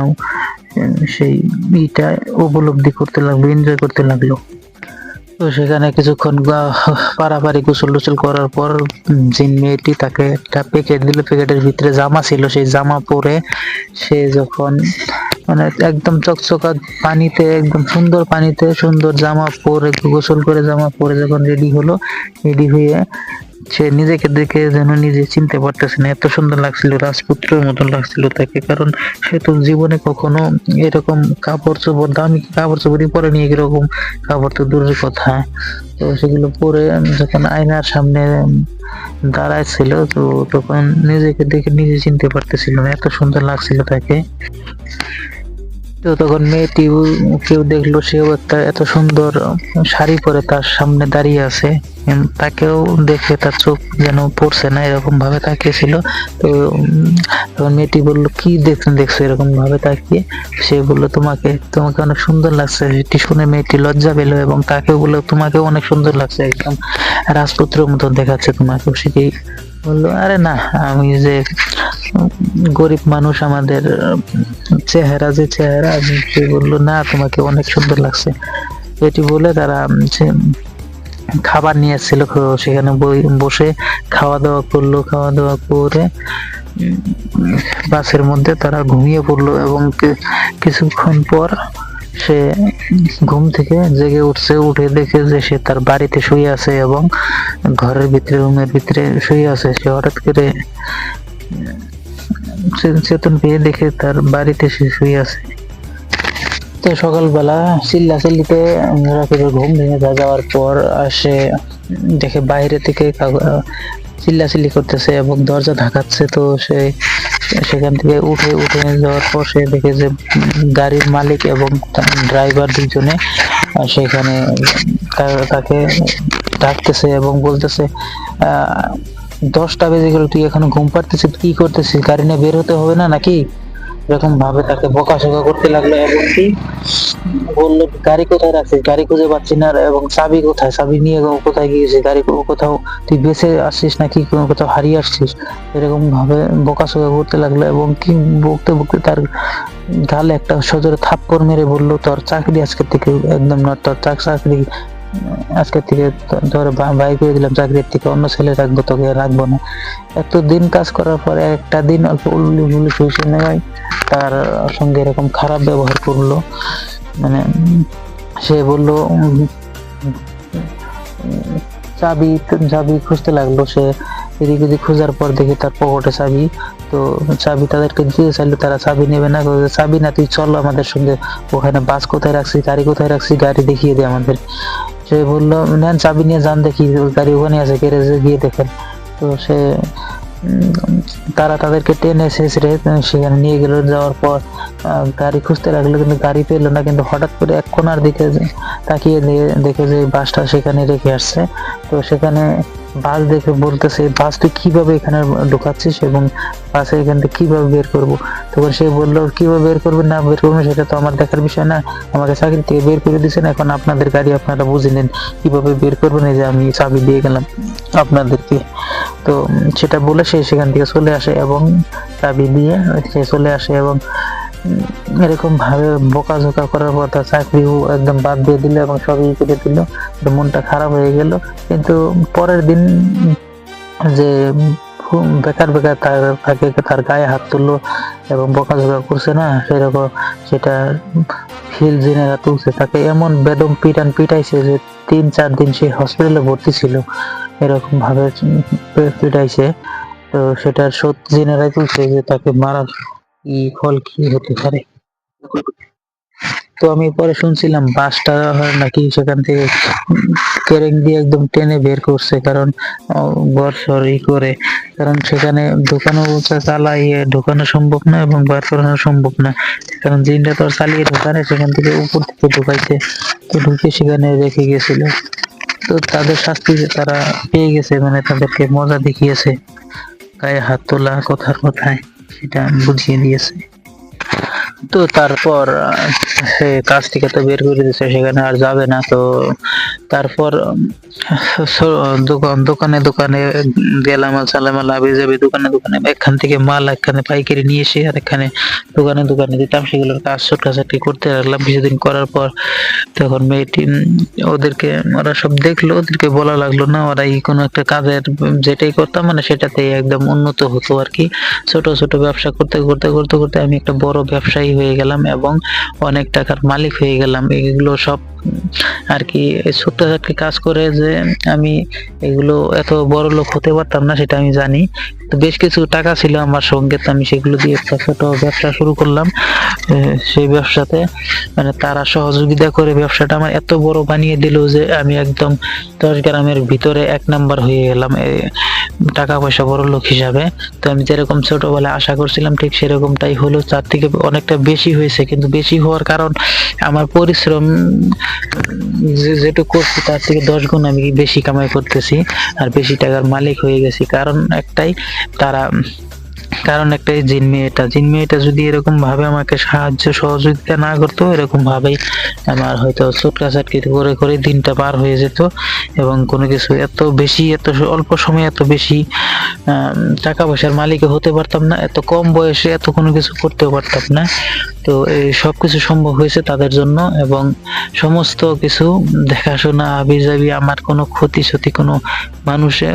সেই ইটা উপলব্ধি করতে লাগলো, এনজয় করতে লাগলো। তো সেখানে কিছুক্ষণ পারাপারি গোসল টোসল করার পর জিন মেয়েটি তাকে একটা প্যাকেট দিল, প্যাকেটের ভিতরে জামা ছিল, সেই জামা পরে সে যখন মানে একদম চকচকা পানিতে, একদম সুন্দর পানিতে সুন্দর জামা পরে, গোসল করে জামা পরে যখন রেডি হলো, রেডি হয়ে সে নিজেকে দেখে যেন নিজে চিনতে পারতেছে না, এত সুন্দর লাগছিল, রাজপুত্রের মতন লাগছিল তাকে। কারণ সে তো জীবনে কখনো এরকম কাপড় চোপড়, দামি কাপড় চোপড়ই পরে নিয়ে, এরকম কাপড় তো দূরের কথা। তো সেগুলো পরে যখন আয়নার সামনে দাঁড়ায় ছিল, তো তখন নিজেকে দেখে নিজে চিনতে পারতেছিল না, এত সুন্দর লাগছিল তাকে। তো তখন মেয়েটি কেউ দেখলো, সেও একটা এত সুন্দর শাড়ি পরে তার সামনে দাঁড়িয়ে আছে, তাকেও দেখে তার চোখ যেন পড়ছে না, এরকম ভাবে তাকিয়েছিল। তো তখন মেয়েটি বললো, কি দেখছো এরকম ভাবে তাকিয়ে? সে বললো, তোমাকে তোমাকে অনেক সুন্দর লাগছে। এটি শুনে মেয়েটি লজ্জা পেল, এবং তাকেও বললো, তোমাকেও অনেক সুন্দর লাগছে, একদম রাজপুত্রের মতো দেখাচ্ছে তোমাকে। সে বললো, আরে না, আমি যে গরিব মানুষ, আমাদের চেহারা যে চেহারা। সে বললো, না তোমাকে অনেক সুন্দর লাগছে। এটি বলে তারা খাবার নিয়ে এসেছিল, সেখানে বসে খাওয়া দাওয়া করলো। খাওয়া দাওয়া করে বাসের মধ্যে তারা ঘুমিয়ে পড়লো, এবং কিছুক্ষণ পর সে ঘুম থেকে জেগে উঠছে, উঠে দেখে যে সে তার বাড়িতে শুয়ে আছে, এবং ঘরের ভিতরে, রুমের ভিতরে শুয়ে আছে। সে হঠাৎ করে চেতন পেয়ে দেখে তার বাড়িতে সে শুয়ে আছে। তো সকালবেলা চিল্লাচিল্লিতে রাকিবের ঘুম ভেঙে যাওয়ার পর সে দেখে বাইরে থেকে চিল্লাচিল্লি করতেছে এবং দরজা ধাকাচ্ছে। তো সে সেখান থেকে উঠে যাওয়ার পর সে দেখে যে গাড়ির মালিক এবং ড্রাইভার দুজনে সেখানে তাকে ডাকতেছে এবং বলতেছে 10টা বেজে গেল, তুই এখনো ঘুম পাড়তেছিস, কি করতেছিস, গাড়ি নিয়ে বের হতে হবে না নাকি? এরকম ভাবে তাকে বকাঝকা করতে লাগলো এবং কি বললো, গাড়ি কোথায় রাখছিস, গাড়ি খুঁজে পাচ্ছি না, এবং চাবি কোথায়, চাবি নিয়ে কোথায় গিয়েছিস, গাড়ি কোথাও তুই বেঁচে আসছিস নাকি কোথাও হারিয়ে আসছিস, এরকম ভাবে বকাঝকা করতে লাগলো এবং কি বকতে বকতে তার গালে একটা সজোরে থাপ্পড় মেরে বললো, তোর চাকরি আজকের থেকে একদম না, তোর চাকরি আজকের থেকে ধরে বাই করে দিলাম, চাকরির থেকে অন্য ছেলে রাখবো, তোকে রাখবো না। এতদিন কাজ করার পরে একটা দিন অল্প উল্লি খুশি নেওয়ায় তার সঙ্গে এরকম খারাপ ব্যবহার করলো। মানে সে বলল চাবি খুঁজতে লাগলো, সে এদিক ওদিক খোঁজার পর দেখে তার পকেটে চাবি, তো চাবি তাদেরকে দিয়ে চাইলো, তারা চাবি নেবে না, চাবি না, তুই চলো আমাদের সঙ্গে, ওখানে বাস কোথায় রাখছি, গাড়ি কোথায় রাখছি, গাড়ি দেখিয়ে দে আমাদের। সে বললো, নেন চাবি নিয়ে যান, দেখি গাড়ি ওখানে আছে, গ্যারেজে গিয়ে দেখেন। তো সে তারা তাদেরকে টেনে শেষরে সেখানে নিয়ে গেল, যাওয়ার পর গাড়ি খুঁজতে লাগলো, কিন্তু গাড়ি পেলো না, কিন্তু হঠাৎ করে এক কোণার দিকে তাকিয়ে দেখে যে বাসটা সেখানে রেখে আসছে। তো সেখানে বাস দেখে বলতেছে, বাস তুই কিভাবে এখানে ঢুকাচ্ছিস এবং বাসে এখান থেকে কিভাবে বের করবো? তখন সে বললো, কিভাবে বের করবেন না বের করবেন সেটা তো আমার দেখার বিষয় না, আমাকে চাকরি থেকে বের করে দিয়েছেন, এখন আপনাদের গাড়ি আপনারা বুঝে নেন, কিভাবে বের করবেন, এই যে আমি চাবি দিয়ে গেলাম আপনাদেরকে। তো সেটা বলে সে সেখান থেকে চলে আসে এবং চাবি দিয়ে সে চলে আসে এবং এরকম ভাবে বকাঝকা করার পর তার চাকরিও একদম বাদ দিয়ে দিল এবং সবই করে দিল, মনটা খারাপ হয়ে গেল। কিন্তু পরের দিন যে বেকার তার গায়ে হাত তুললো এবং বকাঝকা করছে না, সেরকম সেটা ফিল জেনেরা তুলছে, তাকে এমন বেদম পিটাইছে যে 3-4 দিন সে হসপিটালে ভর্তি ছিল, এরকম ভাবে পিটাইছে। তো সেটার শোধ জেনেরাই তুলছে যে তাকে মারার ফল কি হতে পারে। তো আমি পরে শুনছিলাম বাসটা নাকি সেখান থেকে কেরেং দিয়ে একদম টেনে বের করছে, কারণ বর্ষর করে, কারণ সেখানে ঢোকানো চালাইয়ে ঢোকানো সম্ভব না এবং বার করানো সম্ভব না, কারণ জিনটা তো চালিয়ে ঢোকানে, সেখান থেকে উপর থেকে ঢুকাইছে, তো ঢুকে সেখানে রেখে গেছিল। তো তাদের শাস্তি যে তারা পেয়ে গেছে, মানে তাদেরকে মজা দেখিয়েছে, গায়ে হাত তোলা কথার কথায় সেটা বুঝিয়ে দিয়েছে। তো তারপর সে কাজ থেকে তো বের করে দিয়েছে, সেখানে আর যাবে না। তো তারপর দোকানে গেলামাল সালামাল আবি যাবি, দোকানে এখান থেকে মাল এখানে পাইকারি নিয়ে এসে আর এখানে দোকানে দিতাম, সেগুলোর কাজ ছোটখাটি করতে লাগলাম। কিছুদিন করার পর তখন মেয়েটি ওদেরকে, ওরা সব দেখলো, ওদেরকে বলা লাগলো না, ওরা কোনো একটা কাজের যেটাই করতাম মানে সেটাতেই একদম উন্নত হতো আর কি। ছোট ব্যবসা করতে আমি একটা বড় ব্যবসায়ী হয়ে গেলাম এবং অনেক টাকার মালিক হয়ে গেলাম। এগুলো সব আর কি ছোটখাটো কাজ করে যে আমি এগুলো এত বড় লোক হতে পারতাম না, সেটা আমি জানি। তো বেশ কিছু টাকা ছিল আমার সঙ্গে, তো আমি সেগুলো দিয়ে একটা ছোট ব্যবসা শুরু করলাম। সেই ব্যবসাতে মানে তারা সহযোগিতা করে ব্যবসাটা আমার এত বড় বানিয়ে দিল যে আমি একদম 10 গ্রামের ভিতরে 1 নাম্বার হয়ে গেলাম টাকা পয়সা বড় লোক হিসাবে। তো আমি যেরকম ছোটবেলায় আশা করছিলাম ঠিক সেরকমটাই হলো, তার থেকে অনেকটা বেশি হয়েছে। কিন্তু বেশি হওয়ার কারণ আমার পরিশ্রম যেটুকু করছি তার থেকে 10 গুণ আমি বেশি কামাই করতেছি আর বেশি টাকার মালিক হয়ে গেছি। কারণ একটাই জিন মেয়েটা যদি এরকম ভাবে আমাকে সাহায্য সহযোগিতা না করতো, এরকম ভাবেই আমার হয়তো ছোটখাটো করে দিনটা পার হয়ে যেত এবং কোনো কিছু এত অল্প সময়ে এত বেশি টাকা পয়সার মালিক হতে পারতাম না, এত কম বয়সে এত কোনো কিছু করতেও পারতাম না। তো এই সবকিছু সম্ভব হয়েছে তাদের জন্য এবং সমস্ত কিছু দেখাশোনা আবিজাবি, আমার কোনো ক্ষতি কোনো মানুষে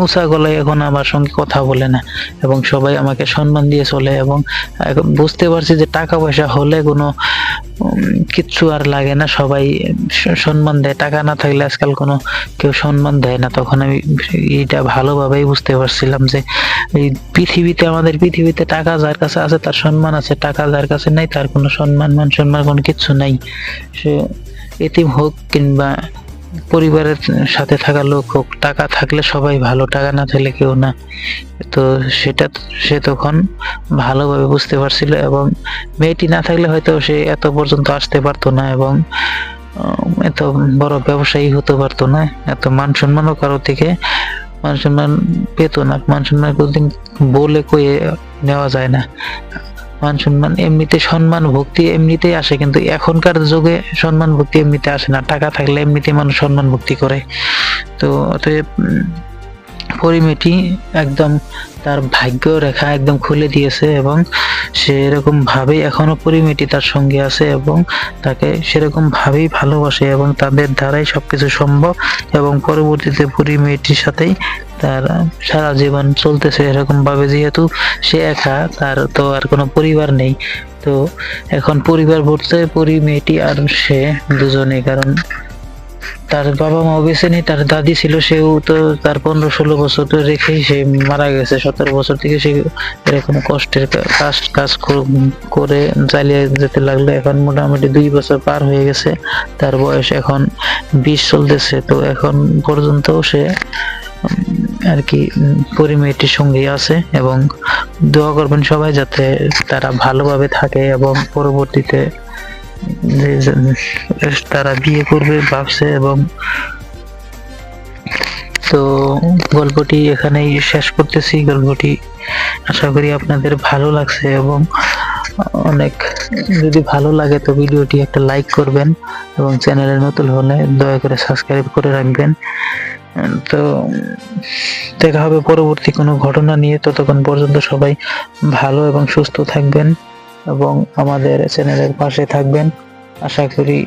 উঁচা গলায় এখন আমার সঙ্গে কথা বলে না এবং সবাই আমাকে সম্মান দিয়ে চলে এবং বুঝতে পারছি যে টাকা পয়সা হলে কোনো কিচ্ছু আর লাগে না, সবাই সম্মান দেয়। টাকা না থাকলে আজকাল কোনো কেউ সম্মান দেয় না। তখন আমি এইটা ভালোভাবেই বুঝতে পারছিলাম যে এই আমাদের পৃথিবীতে টাকা যার কাছে আছে তার সম্মান আছে, টাকা যার কাছে নাই তার কোনো সম্মান কোনো কিচ্ছু নাই। সে এতিম হোক কিংবা পরিবারের সাথে থাকা লোক হোক, টাকা থাকলে সবাই ভালো, টাকা না থাকলে কেউ না। তো সেটা সে তখন ভালোভাবে বুঝতে পারছিল, এবং মেয়েটি না থাকলে হয়তো সে এত পর্যন্ত আসতে পারতো না, এবং এত বড় ব্যবসায়ী হতে পারতো না, এত মান সম্মানও কারো থেকে মান সম্মান পেত না। মান সম্মান কোনদিন বলে কয়ে নেওয়া যায় না। মান সম্মান এমনিতে, সম্মান ভক্তি এমনিতেই আসে, কিন্তু এখনকার যুগে সম্মান ভক্তি এমনিতে আসে না, টাকা থাকলে এমনিতেই মানুষ সম্মান ভক্তি করে। তো অতএব পরিমেয়টি একদম তার ভাগ্য রেখা একদম খুলে দিয়েছে, এবং সে এরকম ভাবেই এখনো পরিমেয়টি তার সঙ্গে আছে, এবং তাকে সেরকম ভাবেই ভালোবাসে, এবং তাদের দ্বারাই সবকিছু সম্ভব, এবং পরবর্তীতে পরিমেয়টির সাথেই তার সারা জীবন চলতেছে এরকম ভাবে, যেহেতু সে একা, তার তো আর কোনো পরিবার নেই। তো এখন পরিবার বলতে পরিমেয়টি আর সে দুজনেই, কারণ তার বাবা মাও বেঁচে নেই, তার দাদি ছিল, সেও তো তার 15-16 বছর তো রেখেই সে মারা গেছে। 17 বছর থেকে সে এরকম কষ্টের কাজ করে চালিয়ে যেতে লাগলো। এখন মোটামুটি 2 বছর পার হয়ে গেছে, তার বয়স এখন 20 চলতেছে। তো এখন পর্যন্ত সে আর কি পরিমেয়টির সঙ্গেই আছে, এবং দোয়া করবেন সবাই যাতে তারা ভালোভাবে থাকে, এবং পরবর্তীতে তারা বিয়ে করবে ভাবছে। এবং তো গল্পটি এখানেই শেষ করতেছি। গল্পটি আশা করি আপনাদের ভালো লাগছে, এবং অনেক যদি ভালো লাগে তো ভিডিওটি একটা লাইক করবেন, এবং চ্যানেলে নতুন হলে দয়া করে সাবস্ক্রাইব করে রাখবেন। তো দেখা হবে পরবর্তী কোনো ঘটনা নিয়ে। ততক্ষণ পর্যন্ত সবাই ভালো এবং সুস্থ থাকবেন, এবং আমাদের চ্যানেলের পাশে থাকবেন। আশা করি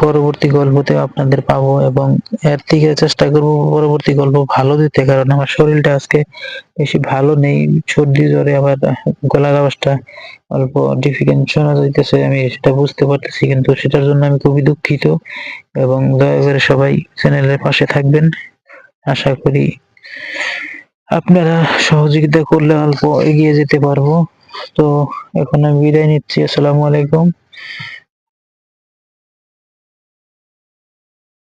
পরবর্তী গল্পতে আপনাদের পাবো, এবং এর থেকে চেষ্টা করব পরবর্তী গল্প ভালো দিতে, কারণ আমার শরীরটা আজকে বেশি ভালো নেই। সর্দি জ্বরে আবার গলার আওয়াজটা অল্প ডিফিকাল্ট শোনা যাইতেছে, আমি সেটা বুঝতে পারতেছি, কিন্তু সেটার জন্য আমি খুবই দুঃখিত। এবং দয়া করে সবাই চ্যানেলের পাশে থাকবেন। আশা করি আপনারা সহযোগিতা করলে অল্প এগিয়ে যেতে পারবো। তো এখন আমি বিদায় নিচ্ছি। আসসালামু আলাইকুম।